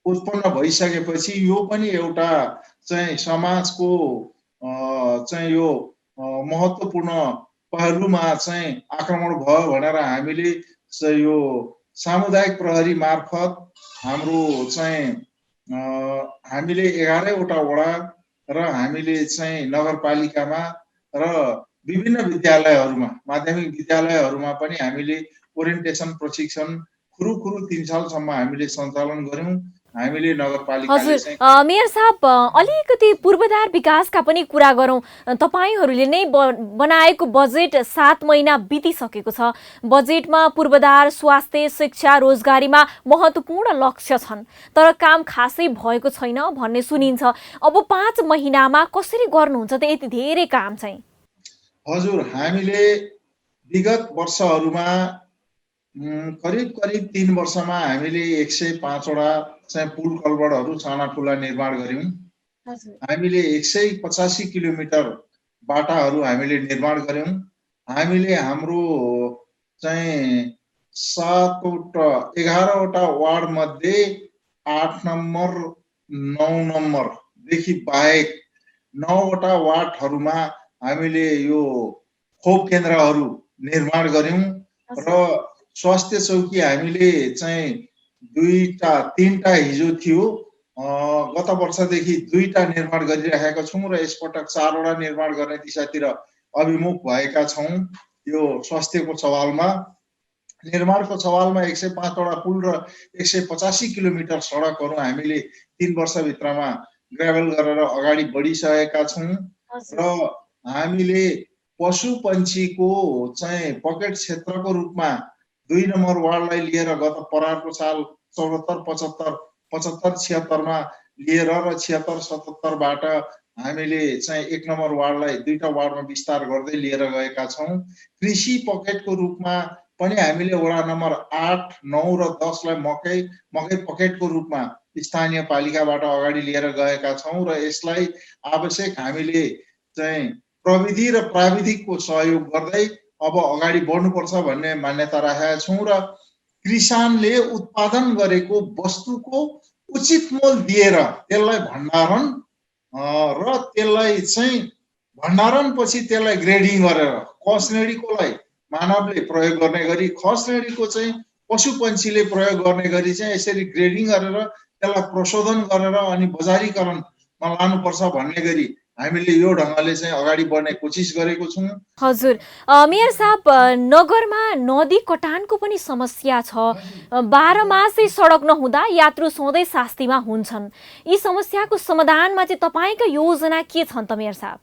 [SPEAKER 3] उत्पन्न भइसकेपछि यो पनि एउटा चाहिँ समाजको चाहिँ यो महत्त्वपूर्ण पहलुमा चाहिँ आक्रमण भयो भनेर हामीले यो सामुदायिक प्रहरी मार्फत हाम्रो चाहिँ हामीले 11वटा वडा र हामीले चाहिँ नगरपालिकामा र विभिन्न विद्यालयहरूमा, माध्यमिक विद्यालयहरूमा पनि हामीले ओरिएन्टेसन प्रशिक्षण खुरुखुरु 3 सालसम्म हामीले सञ्चालन गऱ्यौँ। हामीले नगरपालिकाले चाहिँ
[SPEAKER 1] मेयर साहब, अलिकति पूर्वाधार विकासका पनि कुरा गरौँ। तपाईहरूले नै बनाएको बजेट 7 महिना बितिसकेको छ। बजेटमा पूर्वाधार, स्वास्थ्य, शिक्षा, रोजगारीमा महत्त्वपूर्ण लक्ष्य छन्, तर काम खासै भएको छैन भन्ने सुनिन्छ। अब 5 महिनामा कसरी गर्नुहुन्छ त यति धेरै काम चाहिँ?
[SPEAKER 3] हजुर, हामीले विगत वर्षहरूमा करिब 3 वर्षमा हामीले 105वटा चाहिँ पुल कल्भर्टहरू साना ठुला निर्माण गऱ्यौँ। हामीले 185 किलोमिटर बाटाहरू हामीले निर्माण गऱ्यौँ। हामीले हाम्रो चाहिँ 11वटा वार्ड मध्ये 8 नम्बर 9 नम्बरदेखि बाहेक 9वटा वार्डहरूमा हामीले यो खोप केन्द्रहरू निर्माण गऱ्यौँ र स्वास्थ्य चौकी हामीले चाहिँ 3टा हिजो थियो, गत वर्षदेखि 2टा निर्माण गरिरहेका छौँ र यसपटक 4वटा निर्माण गर्ने दिशातिर अभिमुख भएका छौँ। यो स्वास्थ्यको सवालमा, निर्माणको सवालमा 105वटा पुल र 185 किलोमिटर सडकहरू हामीले 3 वर्षभित्रमा ग्राभल गरेर अगाडि बढिसकेका छौँ र हामीले पशु पन्छीको चाहिँ पकेट क्षेत्रको रूपमा 2 नम्बर वार्डलाई लिएर गत परारको साल 74, 75, 76 मा लिएर र 76, 77बाट हामीले चाहिँ 1 नम्बर वार्डलाई 2टा वार्डमा विस्तार गर्दै लिएर गएका छौँ। कृषि पकेटको रूपमा पनि हामीले वडा नम्बर 8, 9 र 10लाई मकै पकेटको रूपमा स्थानीय पालिकाबाट अगाडि लिएर गएका छौँ र यसलाई आवश्यक हामीले चाहिँ प्रविधि र प्राविधिकको सहयोग गर्दै अब अगाडि बढ्नुपर्छ भन्ने मान्यता राखेका छौँ र किसानले उत्पादन गरेको वस्तुको उचित मोल दिएर त्यसलाई भण्डारण र त्यसलाई चाहिँ भण्डारणपछि त्यसलाई ग्रेडिङ गरेर क श्रेणीकोलाई मानवले प्रयोग गर्ने गरी ख श्रेणीको चाहिँ पशु पन्छीले प्रयोग गर्ने गरी चाहिँ यसरी ग्रेडिङ गरेर त्यसलाई प्रशोधन गरेर अनि बजारीकरणमा लानुपर्छ भन्ने गरी हामीले यो ढङ्गले चाहिँ अगाडि बढ्ने कोसिस गरेको छौँ।
[SPEAKER 1] हजुर मेयर साहब, नगरमा नदी कटानको पनि समस्या छ। 12 मासै सडक नहुँदा यात्रु सधैँ शास्तिमा हुन्छन्। यी समस्याको समाधानमा चाहिँ तपाईँका योजना के छन् त मेयर साहब?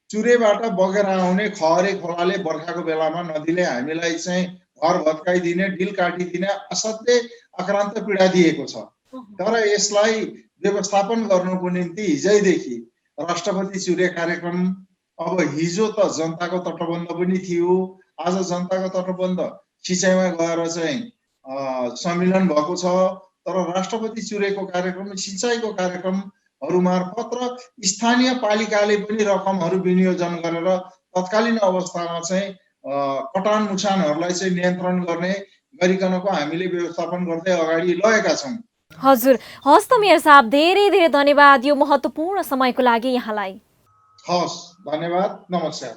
[SPEAKER 3] चुरेबाट बगेर आउने खहरे खोलाले बर्खाको बेलामा नदीले हामीलाई चाहिँ घर भत्काइदिने, डिल काटिदिने असाध्यै आक्रान्त पीडा दिएको छ। तर यसलाई व्यवस्थापन गर्नुको निम्ति हिजैदेखि राष्ट्रपति चुरे कार्यक्रम, अब हिजो त जनताको तटबन्ध पनि थियो, आज जनताको तटबन्ध सिँचाइमा गएर चाहिँ सम्मिलन भएको छ। तर राष्ट्रपति चुरेको कार्यक्रम, सिँचाइको कार्यक्रमहरू मार्फत र स्थानीय पालिकाले पनि रकमहरू विनियोजन गरेर तत्कालीन अवस्थामा चाहिँ कटान मुछानहरूलाई चाहिँ नियन्त्रण गर्ने गरिकनको हामीले व्यवस्थापन गर्दै अगाडि लगेका छौँ।
[SPEAKER 1] हजुर, हस् त मेयर साहब, धेरै धेरै धन्यवाद यो महत्त्वपूर्ण समयको लागि यहाँलाई।
[SPEAKER 3] हस्, धन्यवाद, नमस्कार।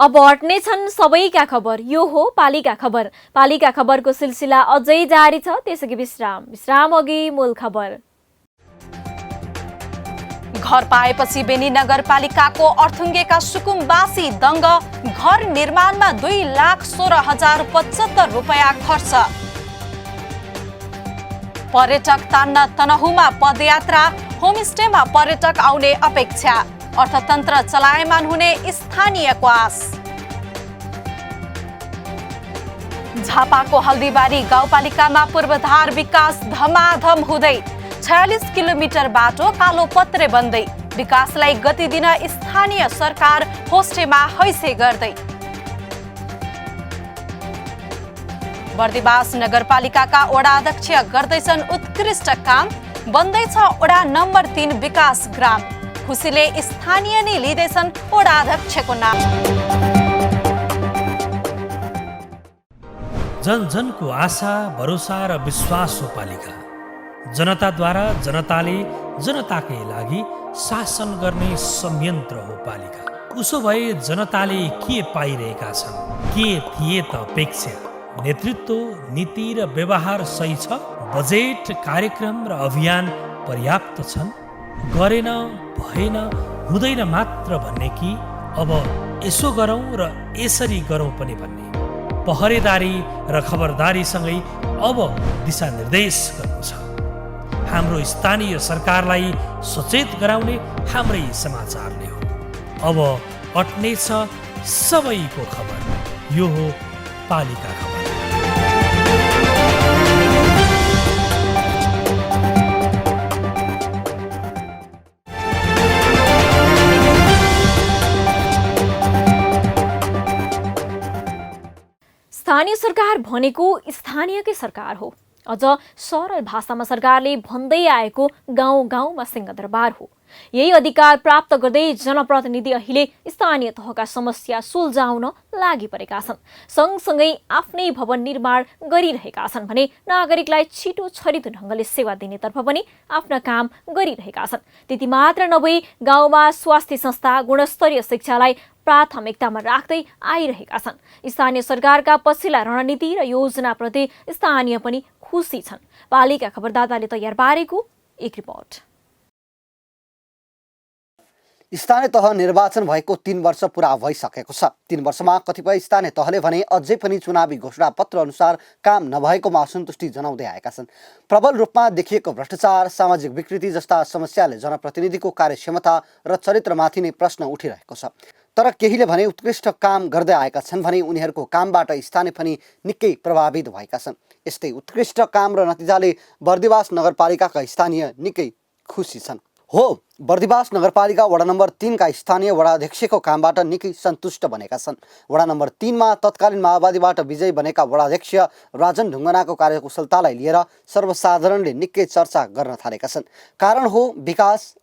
[SPEAKER 1] अब हट्ने छन् सबैका खबर, यो हो पालिका खबर। पालिका खबरको सिलसिला अझै जारी छ, त्यसैगरी विश्राम अघि मूल खबर।
[SPEAKER 2] घर पाएपछि बेनी नगरपालिकाको अर्थुङ्गेका सुकुमवासी दङ्ग। घर निर्माणमा 2,16,075 रुपैयाँ खर्च। पर्यटक तान्न तनहुमा पदयात्रा। होमस्टेमा पर्यटक आउने अपेक्षा। अर्थतन्त्र चलायमान हुने स्थानीयको आश। झापाको हल्दीबारी गाउँपालिकामा पूर्वाधार विकास धमाधम हुँदै। 46 किलोमिटर बाटो कालो पत्रे बन्दै। विकासलाई गति दिन स्थानीय सरकार होस्टेमा हैसे गर्दै। बर्दिवास नगरपालिकाका वडा अध्यक्ष गर्दैछन् उत्कृष्ट काम। बन्दैछ वडा नम्बर 3 विकास ग्राम। खुसीले स्थानीय नै लिँदैछन् वडा अध्यक्षको नाम।
[SPEAKER 5] जन जनको आशा, भरोसा र विश्वास हो पालिका। जनताद्वारा जनताले जनताकै लागि शासन गर्ने संयन्त्र हो पालिका। उसो भए जनताले के पाइरहेका छन्? के थिए त अपेक्षा? नेतृत्व, नीति र व्यवहार सही छ? बजेट, कार्यक्रम र अभियान पर्याप्त छन्? गरेन, भएन, हुँदैन मात्र भन्ने कि अब यसो गरौँ र यसरी गरौँ पनि भन्ने? पहरेदारी र खबरदारीसँगै अब दिशानिर्देश गर्नु छ। हाम्रो स्थानीय सरकारलाई सचेत गराउने हाम्रै समाचारले हो। अब अट्ने छ सबैको खबर, यो हो पालिका खबर।
[SPEAKER 1] स्थानीय सरकार भनेको स्थानीयकै सरकार हो। अझ सरल भाषामा सरकारले भन्दै आएको गाउँ गाउँमा सिंहदरबार हो। यही अधिकार प्राप्त गर्दै जनप्रतिनिधि अहिले स्थानीय तहका समस्या सुल्झाउन लागि परेका छन्। सँगसँगै आफ्नै भवन निर्माण गरिरहेका छन् भने नागरिकलाई छिटो छरितो ढङ्गले सेवा दिनेतर्फ पनि आफ्ना काम गरिरहेका छन्। त्यति मात्र नभई गाउँमा स्वास्थ्य संस्था, गुणस्तरीय शिक्षालाई प्राथमिकतामा राख्दै आइरहेका छन्। स्थानीय सरकारका पछिल्ला रणनीति र योजनाप्रति स्थानीय पनि खुसी छन्। पालिका खबरदाताले तयार पारेको एक रिपोर्ट।
[SPEAKER 8] स्थानीय तह निर्वाचन भएको 3 वर्ष पुरा भइसकेको छ। 3 वर्षमा कतिपय स्थानीय तहले भने अझै पनि चुनावी घोषणापत्र अनुसार काम नभएकोमा असन्तुष्टि जनाउँदै आएका छन्। प्रबल रूपमा देखिएको भ्रष्टाचार, सामाजिक विकृति जस्ता समस्याले जनप्रतिनिधिको कार्यक्षमता र चरित्रमाथि नै प्रश्न उठिरहेको छ। तर केहीले भने उत्कृष्ट काम गर्दै आएका छन् भने उनीहरूको कामबाट स्थानीय पनि निकै प्रभावित भएका छन्। यस्तै उत्कृष्ट काम र नतिजाले बर्दिवास नगरपालिकाका स्थानीय निकै खुसी छन्। हो, बर्दिवास नगरपालिका वडा नम्बर 3 का स्थानीय वडाध्यक्षको कामबाट निकै सन्तुष्ट बनेका छन्। वडा नम्बर 3 मा तत्कालीन माओवादीबाट विजयी बनेका वडाध्यक्ष राजन ढुङ्गानाको कार्यकुशलतालाई लिएर सर्वसाधारणले निकै चर्चा गर्न थालेका छन्। कारण हो विकास।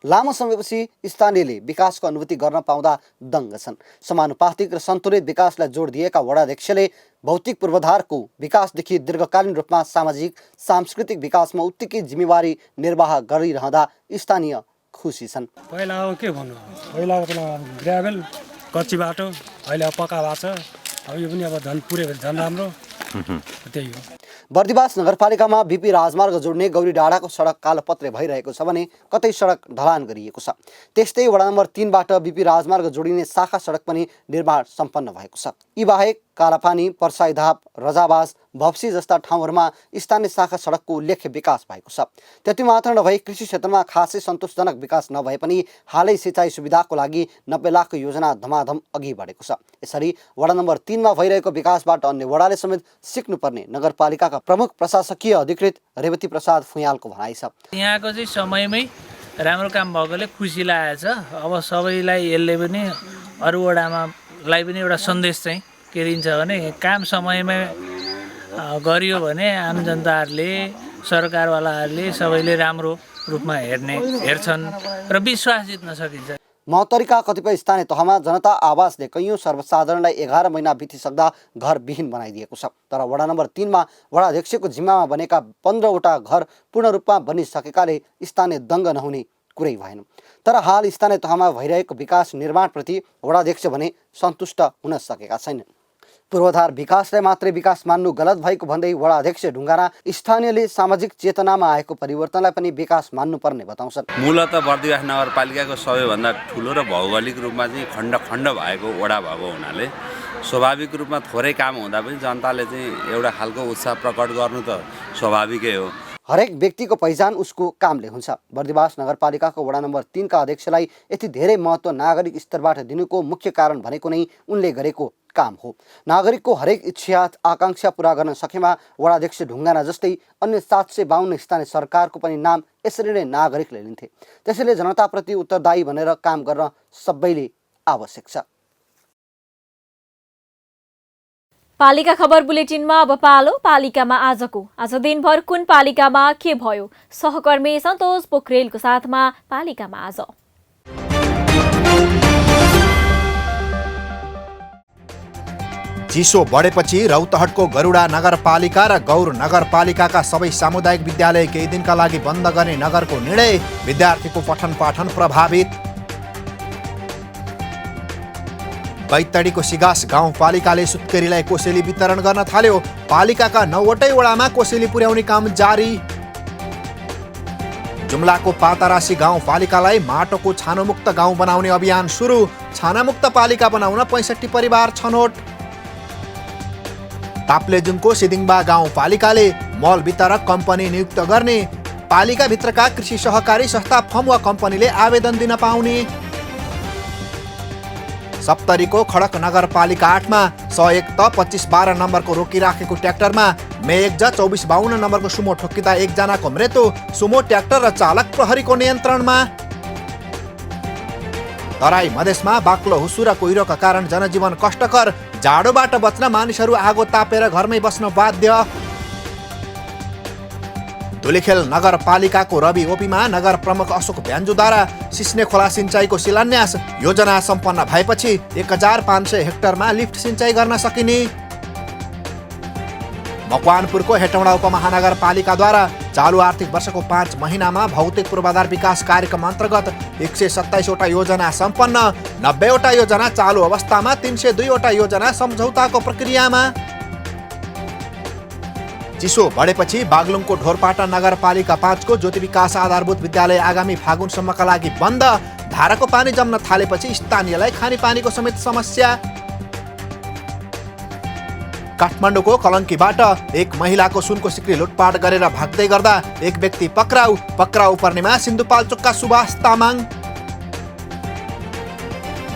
[SPEAKER 8] लामो समयपछि स्थानीयले विकासको अनुभूति गर्न पाउँदा दङ्ग छन्। समानुपातिक र सन्तुलित विकासलाई जोड दिएका वडाध्यक्षले भौतिक पूर्वाधारको विकासदेखि दीर्घकालीन रूपमा सामाजिक सांस्कृतिक विकासमा उत्तिकै जिम्मेवारी निर्वाह गरिरहँदा स्थानीय खुसी छन्।
[SPEAKER 21] पहिला अब के भन्नु, पहिला ग्राभेल कच्ची बाटो, अहिले अब पक्का भएको छ। अब यो पनि अब झन् पुऱ्यो भने झन् राम्रो, त्यही हो।
[SPEAKER 8] बर्दिवास नगरपालिकामा बीपी राजमार्ग जोड्ने गौरी डाँडाको सडक कालोपत्रे भइरहेको छ भने कतै सडक ढलान गरिएको छ। त्यस्तै वडा नम्बर 3 बाट बीपी राजमार्ग जोडिने शाखा सडक पनि निर्माण सम्पन्न भएको छ। यी बाहेक कालापानी, पर्साईधाप, रजाबाज, भप्सी जस्ता ठाउँहरूमा स्थानीय शाखा सडकको उल्लेख्य विकास भएको छ। त्यति मात्र नभई कृषि क्षेत्रमा खासै सन्तोषजनक विकास नभए पनि हालै सिँचाइ सुविधाको लागि 90 लाखको योजना धमाधम अघि बढेको छ। यसरी वडा नम्बर 3 मा भइरहेको विकासबाट अन्य वडाले समेत सिक्नुपर्ने नगरपालिकाका प्रमुख प्रशासकीय अधिकृत रेवती प्रसाद फुयालको भनाइ छ।
[SPEAKER 6] यहाँको चाहिँ समयमै राम्रो काम भएकोले खुसी लागेको छ। अब सबैलाई यसले पनि अरू वडामालाई पनि एउटा सन्देश चाहिँ के दिन्छ भने काम समयमै गरियो भने आम जनताहरूले, सरकारवालाहरूले सबैले राम्रो रूपमा हेर्छन् र विश्वास जित्न सकिन्छ।
[SPEAKER 8] महोत्तरीका कतिपय स्थानीय तहमा जनता आवासले कैयौँ सर्वसाधारणलाई 11 महिना बितिसक्दा घर विहीन बनाइदिएको छ। तर वडा नम्बर 3 मा वडाध्यक्षको जिम्मामा बनेका 15वटा घर पूर्ण रूपमा बनिसकेकाले स्थानीय दङ्ग नहुने कुरै भएन। तर हाल स्थानीय तहमा भइरहेको विकास निर्माणप्रति वडाध्यक्ष भने सन्तुष्ट हुन सकेका छैनन्। पूर्वाधार विकासलाई मात्रै विकास मान्नु गलत भएको भन्दै वडाध्यक्ष ढुङ्गाना स्थानीयले सामाजिक चेतनामा आएको परिवर्तनलाई पनि विकास मान्नुपर्ने बताउँछन्।
[SPEAKER 7] मूलत बर्दिवास नगरपालिकाको सबैभन्दा ठुलो र भौगोलिक रूपमा चाहिँ खण्ड खण्ड भएको वडा भएको हुनाले स्वाभाविक रूपमा थोरै काम हुँदा पनि जनताले चाहिँ एउटा खालको उत्साह प्रकट गर्नु त स्वाभाविकै हो।
[SPEAKER 8] हरेक व्यक्तिको पहिचान उसको कामले हुन्छ। बर्दिवास नगरपालिकाको वडा नम्बर 3 का अध्यक्षलाई यति धेरै महत्त्व नागरिक स्तरबाट दिनुको मुख्य कारण भनेको नै उनले गरेको काम हो। नागरिकको हरेक इच्छा आकांक्षा पूरा गर्न सकेमा वडाध्यक्ष ढुङ्गाना जस्तै अन्य 752 स्थानीय सरकारको पनि नाम यसरी नै नागरिकले लिन्थे। त्यसैले जनताप्रति उत्तरदायी भनेर काम गर्न सबैले आवश्यक छ।
[SPEAKER 1] पालिका खबर बुलेटिनमा अब पालो पालिकामा आजको। आज दिनभर कुन पालिकामा के भयो, सहकर्मी सन्तोष पोखरेलको साथमा पालिकामा आज।
[SPEAKER 23] चिसो बढेपछि रौतहटको गरुडा नगरपालिका र गौर नगरपालिकाका सबै सामुदायिक विद्यालय केही दिनका लागि बन्द गर्ने नगरको निर्णय, विद्यार्थीको पठन पाठन प्रभावित। बैतडीको सिगास गाउँपालिकाले सुत्केरीलाई कोसेली वितरण गर्न थाल्यो। पालिकाका 9वटै वडामा कोसेली पुर्याउने काम जारी। जुम्लाको पातारासी गाउँपालिकालाई माटोको छानोमुक्त गाउँ बनाउने अभियान सुरु। छानामुक्त पालिका बनाउन 65 परिवार छनौट। ताप्लेजुङको सिदिङबा गाउँपालिकाले मल वितरक कम्पनी नियुक्त गर्ने। पालिकाभित्रका कृषि सहकारी संस्था फर्म वा कम्पनीले आवेदन दिन पाउने। सप्तरीको खडक नगरपालिका 8 मा 101 त 2512 नम्बरको रोकिराखेको ट्र्याक्टरमा मेघ 2452 नम्बरको सुमो ठोक्किँदा 1 जनाको मृत्यु। सुमो ट्र्याक्टर र चालक प्रहरीको नियन्त्रणमा। तराई मधेसमा बाक्लो हुस्सु र कुहिरोका कारण जनजीवन कष्टकर। जाडोबाट बच्न मानिसहरू आगो तापेर घरमै बस्न बाध्य। धुलिखेल नगरपालिकाको रवि ओपीमा नगर प्रमुख अशोक भ्यान्जुद्वारा सिस्ने खोला सिंचाइको शिलान्यास। योजना सम्पन्न भएपछि 1500 हेक्टरमा लिफ्ट सिंचाइ गर्न सकिने। मकवानपुरको हेटौँडा उपमहानगरपालिकाद्वारा चालु आर्थिक वर्षको 5 महिनामा भौतिक पूर्वाधार विकास कार्यक्रम अन्तर्गत 127 वटा योजना सम्पन्न। 90 वटा योजना चालु अवस्थामा, 302 वटा योजना सम्झौताको प्रक्रियामा। चिसो बढेपछि बागलुङको ढोरपाटा नगरपालिका 5 को ज्योति विकास आधारभूत विद्यालय आगामी फागुनसम्मका लागि बन्द। धाराको पानी जम्न थालेपछि स्थानीयलाई खानेपानीको समेत समस्या। काठमाडौँको कलङ्कीबाट एक महिलाको सुनको सिक्री लुटपाट गरेर भाग्दै गर्दा एक व्यक्ति पक्राउ पर्नेमा सिन्धुपाल्चोकका सुभाष तामाङ।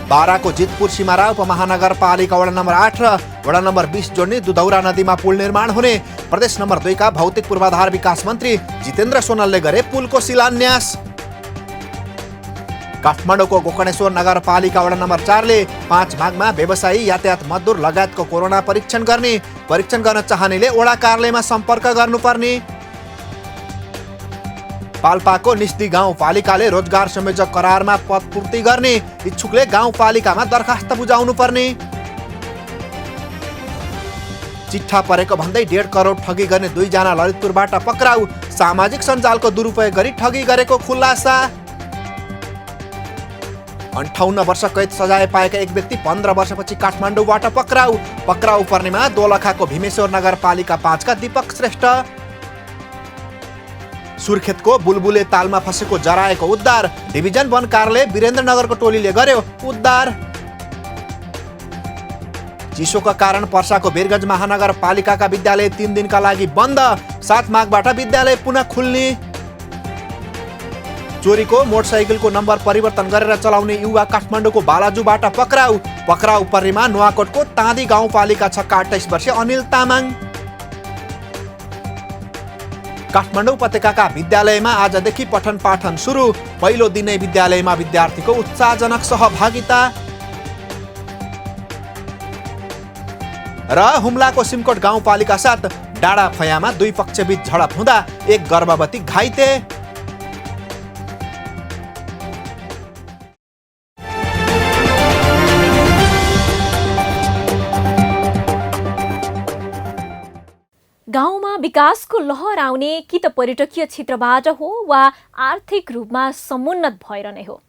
[SPEAKER 23] बाराको जितपुर सिमारा उपमहानगरपालिका वडा नम्बर 8 र वडा नम्बर 20 जोड्ने दुधौरा नदीमा पुल निर्माण हुने। प्रदेश नम्बर 2 का भौतिक पूर्वाधार विकास मन्त्री जितेन्द्र सोनलले गरे पुलको शिलान्यास। काठमाडौँको गोकर्णेश्वर नगरपालिका वडा नम्बर 4 ले 5 माघमा व्यवसायी, यातायात मजदुर लगायतको कोरोना परीक्षण गर्न चाहनेले वडा कार्यालयमा सम्पर्क गर्नुपर्ने। पाल्पाको निस्दी गाउँपालिकाले रोजगार संयोजक करारमा पद पूर्ति गर्ने, इच्छुकले गाउँपालिकामा दरखास्त बुझाउनु पर्ने। चिट्ठा परेको भन्दै 1.5 करोड ठगी गर्ने 2 जना ललितपुरबाट पक्राउ, सामाजिक सञ्जालको दुरुपयोग गरी ठगी गरेको खुलासा। 58 वर्ष कैद सजाय पाएका एक व्यक्ति 15 वर्षपछि काठमाडौँबाट पक्राउ पर्नेमा दोलखाको भीमेश्वर नगरपालिका 5 का दीपक श्रेष्ठ। सुर्खेतको बुलबुले तालमा फसेको जराएको उद्धार, डिभिजन वन कार्यालय वीरेन्द्रनगरको टोलीले गर्यो उद्धार। चिसोका कारण पर्साको वीरगञ्ज महानगरपालिकाका विद्यालय 3 दिनका लागि बन्द, 7 माघबाट विद्यालय पुनः खुल्ने। चोरीको मोटरसाइकलको नम्बर परिवर्तन गरेर चलाउने युवा काठमाडौँको बालाजुबाट पक्राउ पर्नेमा नुवाकोटको ताँदी गाउँपालिका 6 का 28 वर्षीय अनिल तामाङ। काठमाडौँ उपत्यकाका विद्यालयमा आजदेखि पठन पाठन सुरु, पहिलो दिनै विद्यालयमा विद्यार्थीको उत्साहजनक सहभागिता। र हुम्लाको सिमकोट गाउँपालिका 7 डाँडा फयामा 2 पक्षबीच झडप हुँदा 1 गर्भवती घाइते।
[SPEAKER 1] गाउँमा विकासको लहर आउने कि त पर्यटकीय क्षेत्रबाट हो वा आर्थिक रूपमा समुन्नत भएर नै हो।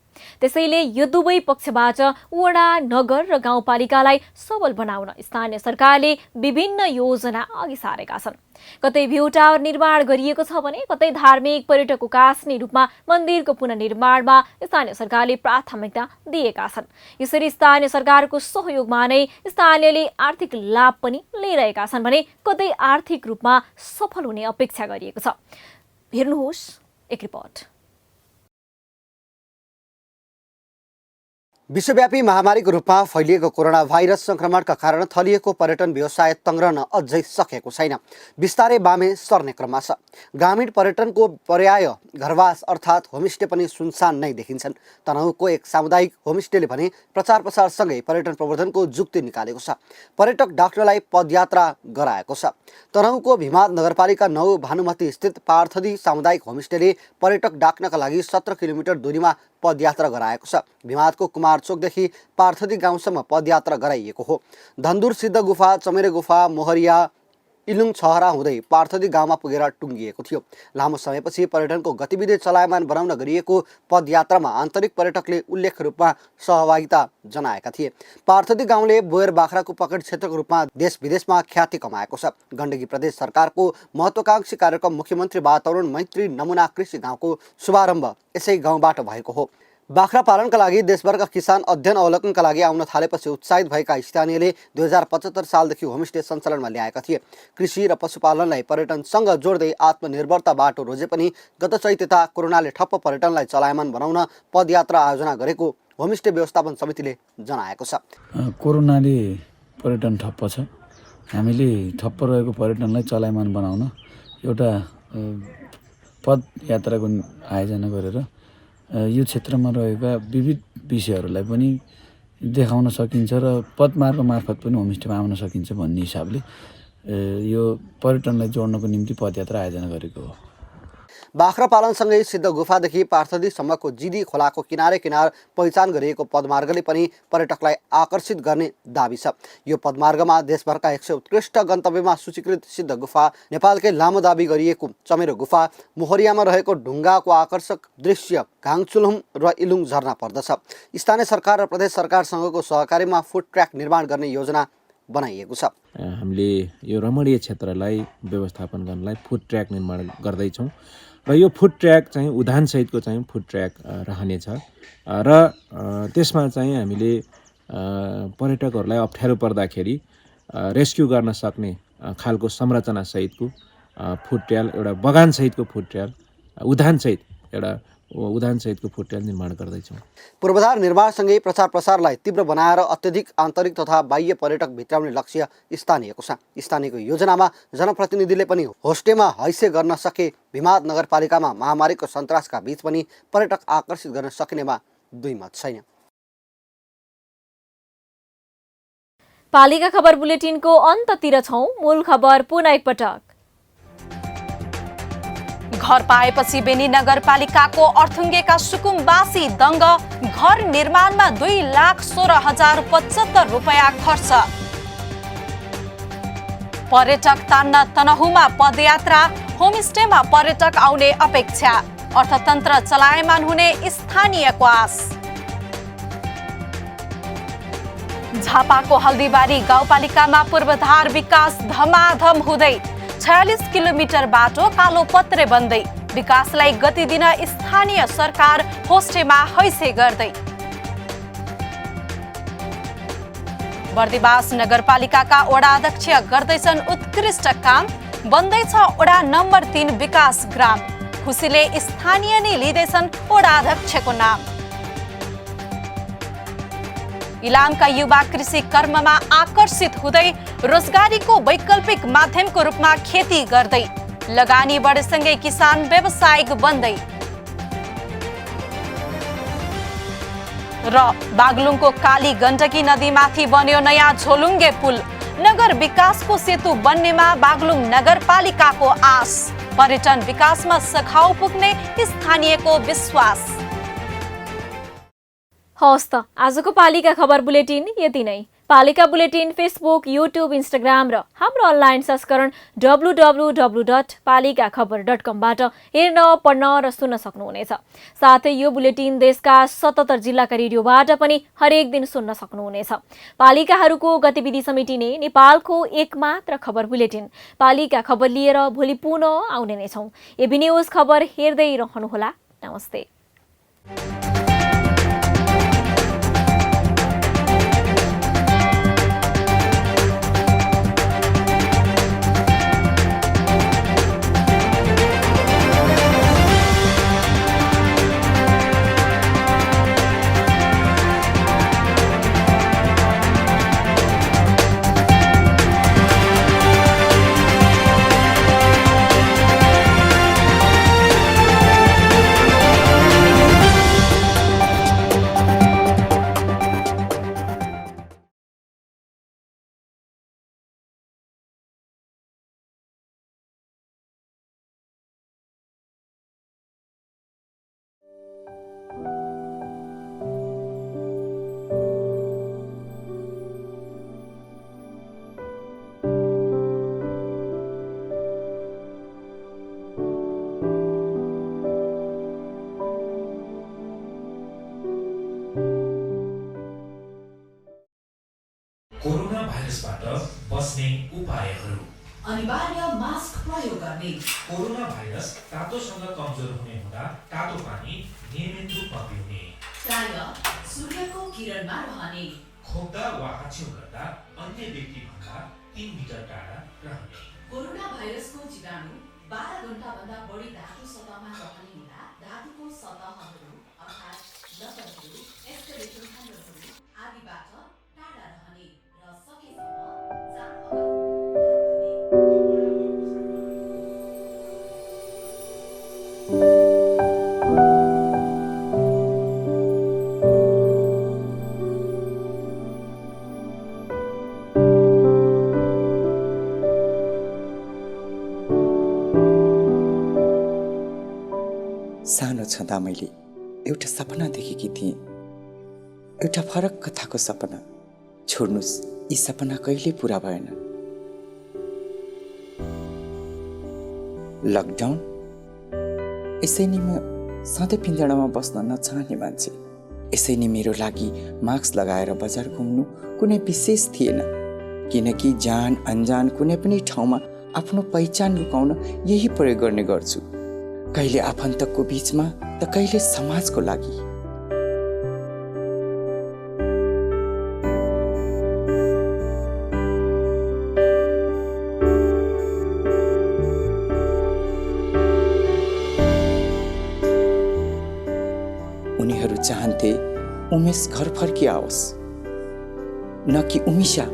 [SPEAKER 1] त्यसैले यो दुवै पक्षबाट वडा, नगर र गाउँपालिकालाई सबल बनाउन स्थानीय सरकारले विभिन्न योजना अघि सारेका छन्। कतै भ्यू टावर निर्माण गरिएको छ भने कतै धार्मिक पर्यटक उकास्ने रूपमा मन्दिरको पुनर्निर्माणमा स्थानीय सरकारले प्राथमिकता दिएका छन्। यसरी स्थानीय सरकारको सहयोगमा नै स्थानीयले आर्थिक लाभ पनि लिइरहेका छन् भने कतै आर्थिक रूपमा सफल हुने अपेक्षा गरिएको छ। हेर्नुहोस् एक रिपोर्ट।
[SPEAKER 8] विश्वव्यापी महामारीको रूपमा फैलिएको कोरोना भाइरस संक्रमणका कारण थलिएको पर्यटन व्यवसाय तङ्ग्रन अझै सकेको छैन, बिस्तारै बामे सर्ने क्रममा छ। ग्रामीण पर्यटनको पर्याय घरवास अर्थात् होमस्टे पनि सुनसान नै देखिन्छन्। तनहुँको एक सामुदायिक होमस्टेले भने प्रचार प्रसारसँगै पर्यटन प्रवर्धनको जुक्ति निकालेको छ। पर्यटक डाक्टरलाई पदयात्रा गराएको छ। तनहुँको भिमाद नगरपालिका 9 भानुमती स्थित पार्थदी सामुदायिक होमस्टेले पर्यटक डाक्नका लागि 17 किलोमिटर दूरीमा पदयात्रा गराएको छ। भिमादको कुमार चोकदेखि पार्थदी गाउँसम्म पदयात्रा गराइएको हो। धन्दुर सिद्ध गुफा, चमेरे गुफा, मोहरिया, इलुङ छहरा हुँदै पार्थदी गाउँमा पुगेर टुङ्गिएको थियो। लामो समयपछि पर्यटनको गतिविधि चलायमान बनाउन गरिएको पदयात्रामा आन्तरिक पर्यटकले उल्लेख्य रूपमा सहभागिता जनाएका थिए। पार्थदी गाउँले बोयर बाख्राको पकड क्षेत्रको रूपमा देश विदेशमा ख्याति कमाएको छ। गण्डकी प्रदेश सरकारको महत्त्वाकांक्षी कार्यक्रम मुख्यमन्त्री वातावरण मैत्री नमुना कृषि गाउँको शुभारम्भ यसै गाउँबाट भएको हो। बाख्रा पालनका लागि देशभरका किसान अध्ययन अवलोकनका लागि आउन थालेपछि उत्साहित भएका स्थानीयले 2075 सालदेखि होमस्टे सञ्चालनमा ल्याएका थिए। कृषि र पशुपालनलाई पर्यटनसँग जोड्दै आत्मनिर्भरता बाटो रोजे पनि गत चैत यता कोरोनाले ठप्प पर्यटनलाई चलायमान बनाउन पदयात्रा आयोजना गरेको होमस्टे व्यवस्थापन समितिले जनाएको छ।
[SPEAKER 9] कोरोनाले पर्यटन ठप्प छ। हामीले ठप्प रहेको पर्यटनलाई चलायमान बनाउन एउटा पदयात्राको आयोजना गरेर यो क्षेत्रमा रहेका विविध विषयहरूलाई पनि देखाउन सकिन्छ र पदमार्ग मार्फत पनि होमस्टेमा आउन सकिन्छ भन्ने हिसाबले यो पर्यटनलाई जोड्नको निम्ति पदयात्रा आयोजना गरेको हो।
[SPEAKER 8] बाख्रा पालनसँगै सिद्ध गुफादेखि पार्थदीसम्मको जिदी खोलाको किनार पहिचान गरिएको पदमार्गले पनि पर्यटकलाई आकर्षित गर्ने दाबी छ। यो पदमार्गमा देशभरका 100 उत्कृष्ट गन्तव्यमा सूचीकृत सिद्ध गुफा, नेपालकै लामो दाबी गरिएको चमेरो गुफा, मोहरियामा रहेको ढुङ्गाको आकर्षक दृश्य, घाङचुलुम र इलुङ झरना पर्दछ। स्थानीय सरकार र प्रदेश सरकारसँगको सहकारीमा फुड ट्र्याक निर्माण गर्ने योजना बनाइएको छ।
[SPEAKER 10] हामीले यो रमणीय क्षेत्रलाई व्यवस्थापन गर्नलाई फुड ट्र्याक निर्माण गर्दैछौँ र यो फुड ट्र्याक चाहिँ उद्यानसहितको चाहिँ फुड ट्र्याक रहनेछ र त्यसमा चाहिँ हामीले पर्यटकहरूलाई अप्ठ्यारो पर्दाखेरि रेस्क्यु गर्न सक्ने खालको संरचना सहितको फुड ट्र्याल, एउटा बगानसहितको फुड ट्र्याल, उद्यानसहितको फुड ट्र्याल निर्माण गर्दैछौँ।
[SPEAKER 8] पूर्वाधार निर्माणसँगै प्रचार प्रसारलाई तीव्र बनाएर अत्यधिक आन्तरिक तथा बाह्य पर्यटक भित्राउने लक्ष्य स्थानीयको छ। स्थानीयको योजनामा जनप्रतिनिधिले पनि होस्टेमा हैसे गर्न सके भिमाद नगरपालिकामा महामारीको सन्तासका बीच पनि पर्यटक आकर्षित गर्न सकिनेमा दुई मत छैन।
[SPEAKER 1] पालिका खबर बुलेटिनको अन्ततिर छौं। मूल खबर पुनः एकपटक।
[SPEAKER 2] घर पाएपछि बेनी नगरपालिकाको अर्थुङ्गेका सुकुमवासी दङ्ग। घर निर्माणमा 2,16,075 रुपैयाँ खर्च। पर्यटक तान्न तनहुमा पदयात्रा। होमस्टेमा पर्यटक आउने अपेक्षा। अर्थतन्त्र चलायमान हुने स्थानीयको आश। झापाको हल्दीबारी गाउँपालिकामा पूर्वाधार विकास धमाधम हुँदै। 46 किलोमिटर बाटो कालो पत्रे बन्दै। विकासलाई गति दिन स्थानीय सरकार होस्टेमा हैसे गर्दै। बर्दिवास नगरपालिकाका वडा अध्यक्ष गर्दैछन् उत्कृष्ट काम। बन्दैछ वडा नम्बर 3 विकास ग्राम। खुसीले स्थानीय नै लिँदैछन् वडा अध्यक्षको नाम। इलामका युवा कृषि कर्ममा आकर्षित हुँदै रोजगारीको वैकल्पिक माध्यमको रूपमा खेती गर्दै। लगानी बढेसँगै किसान व्यावसायिक बन्दै। र बागलुङको काली गण्डकी नदीमाथि बन्यो नयाँ झोलुङ्गे पुल। नगर विकासको सेतु बन्नेमा बागलुङ नगरपालिकाको आश। पर्यटन विकासमा सघाउ पुग्ने स्थानीयको विश्वास।
[SPEAKER 1] हवस् त आजको पालिका खबर बुलेटिन यति नै। पालिका बुलेटिन फेसबुक, युट्युब, इन्स्टाग्राम र हाम्रो अनलाइन संस्करण www.palikakhbar.com बाट हेर्न, पढ्न र सुन्न सक्नुहुनेछ। साथै यो बुलेटिन देशका 77 जिल्लाका रेडियोबाट पनि हरेक दिन सुन्न सक्नुहुनेछ। पालिकाहरूको गतिविधि समेटिने नेपालको एकमात्र खबर बुलेटिन पालिका खबर लिएर भोलि पुनः आउने नै छौं। एबी न्यूज खबर हेर्दै रहनुहोला। नमस्ते।
[SPEAKER 11] कोरोना भाइरसबाट बस्ने उपायहरू।
[SPEAKER 12] अनिवार्य मास्क प्रयोग गर्ने।
[SPEAKER 11] कोरोना भाइरस तातोसँग कमजोर हुने हुँदा तातो पानी नियमित रूपमा पिउने।
[SPEAKER 12] प्राय सूर्यको किरणमा रहने।
[SPEAKER 11] खोक्दा वा हाच्छिउँ गर्दा अन्य व्यक्तिभन्दा 3 मिटर टाढा रहने।
[SPEAKER 12] कोरोना भाइरसको जीवाणु 12 घण्टाभन्दा बढी धातु सतहमा रहने हुँदा धातुको सतहहरू अर्थात् लवणहरू, एक्सकेलेटर खण्डहरू आदिबाट टाढा रहने र सकेसम्म
[SPEAKER 13] सानो छँदा मैले एउटा सपना देखेकी थिएँ, एउटा फरक कथाको सपना। छोड्नुस्, यी सपना कहिले पूरा भएन। लकडाउन, यसै नि म सधैँ पिँजडामा बस्न नचाहने मान्छे। यसै नि मेरो लागि मास्क लगाएर बजार घुम्नु कुनै विशेष थिएन, किनकि जान अनजान कुनै पनि ठाउँमा आफ्नो पहिचान लुकाउन यही प्रयोग गर्ने गर्छु। कहिले आफन्तको बीचमा त कहिले समाजको लागि। उनीहरू चाहन्थे उमेश घर फर्किआओस्, न कि उमिशा।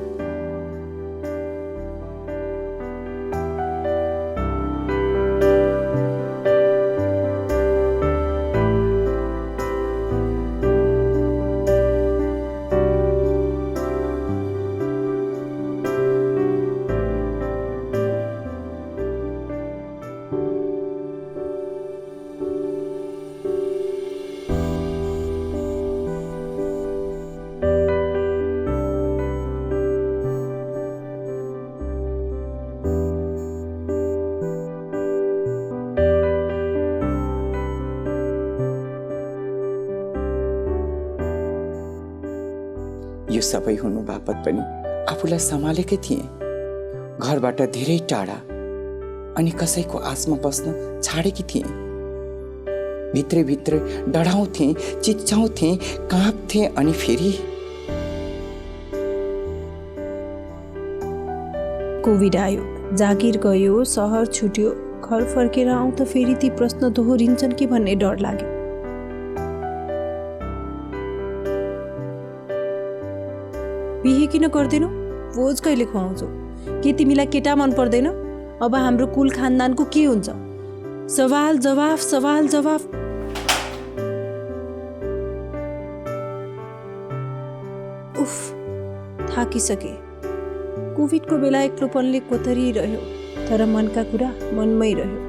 [SPEAKER 13] यो सबै हुनु बापत पनि आफूलाई सम्हालेकै थिएँ। घरबाट धेरै टाढा अनि कसैको आसमा बस्न छाडेकी थिएँ। भित्रै भित्रै डराउँथेँ, चिच्याउँथेँ, काँप्थेँ अनि फेरि
[SPEAKER 14] कोभिड आयो, जागिर गयो, सहर छुट्यो, घर फर्केर आउँदा फेरि ती प्रश्न दोहोरिन्छन् कि भन्ने डर लाग्यो। बिहे किन गर्दैनौ? भोज कहिले खुवाउँछौ? के तिमीलाई केटा मन पर्दैन? अब हाम्रो कुल खानदानको के हुन्छ? सवाल जवाफ, सवाल जवाफ। उफ, थाकिसके। कोभिडको बेला एक्लोपनले कोतरिरह्यो, तर मनका कुरा मनमै रह्यो।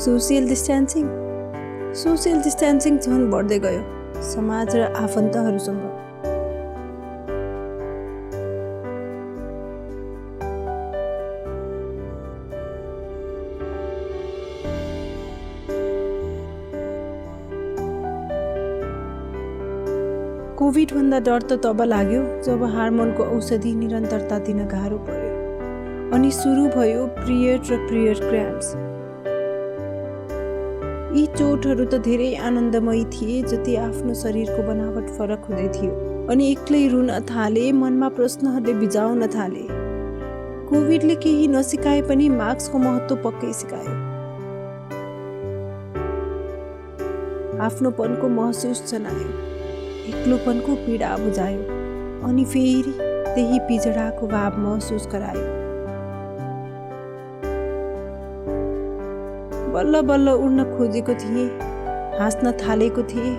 [SPEAKER 14] सोसियल डिस्टेन्सिङ झन् बढ्दै गयो समाज र आफन्तहरूसँग। कोभिडभन्दा डर त तब लाग्यो जब हार्मोनको औषधि निरन्तरता दिन गाह्रो पर्यो अनि सुरु भयो पिरियड र पिरियड क्र्याम्प्स। यी चोटहरू त धेरै आनन्दमयी थिए जति आफ्नो शरीरको बनावट फरक हुँदै थियो अनि एक्लै रुन थाले, मनमा प्रश्नहरूले बिजाउन थाले। कोभिडले केही नसिकाए पनि मास्कको महत्त्व पक्कै सिकायो। आफ्नोपनको महसुस जनायो, एक्लोपनको पीडा बुझायो अनि फेरि त्यही पिजडाको भाव महसुस गरायो। बल्ल बल्ल उड्न खोजेको थिएँ, हाँस्न थालेको थिएँ।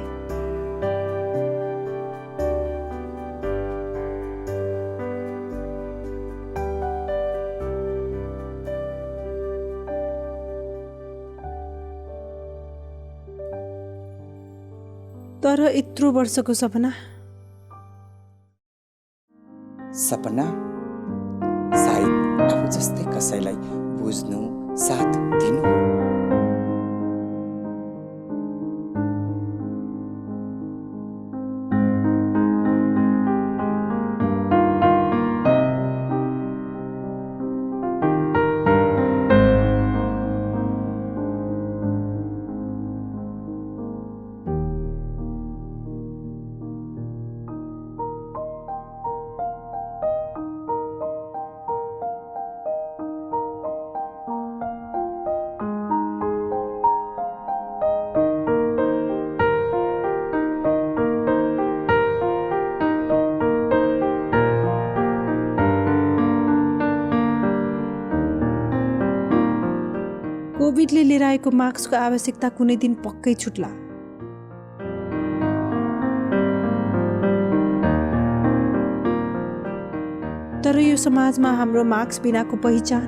[SPEAKER 14] तर यत्रो वर्षको सपना
[SPEAKER 13] सायद आफू जस्तै कसैलाई बुझ्नु, साथ दिनु।
[SPEAKER 14] कोभिडले लिएर आएको मास्कको आवश्यकता कुनै दिन पक्कै छुट्ला। तर यो समाजमा हाम्रो मास्क बिनाको पहिचान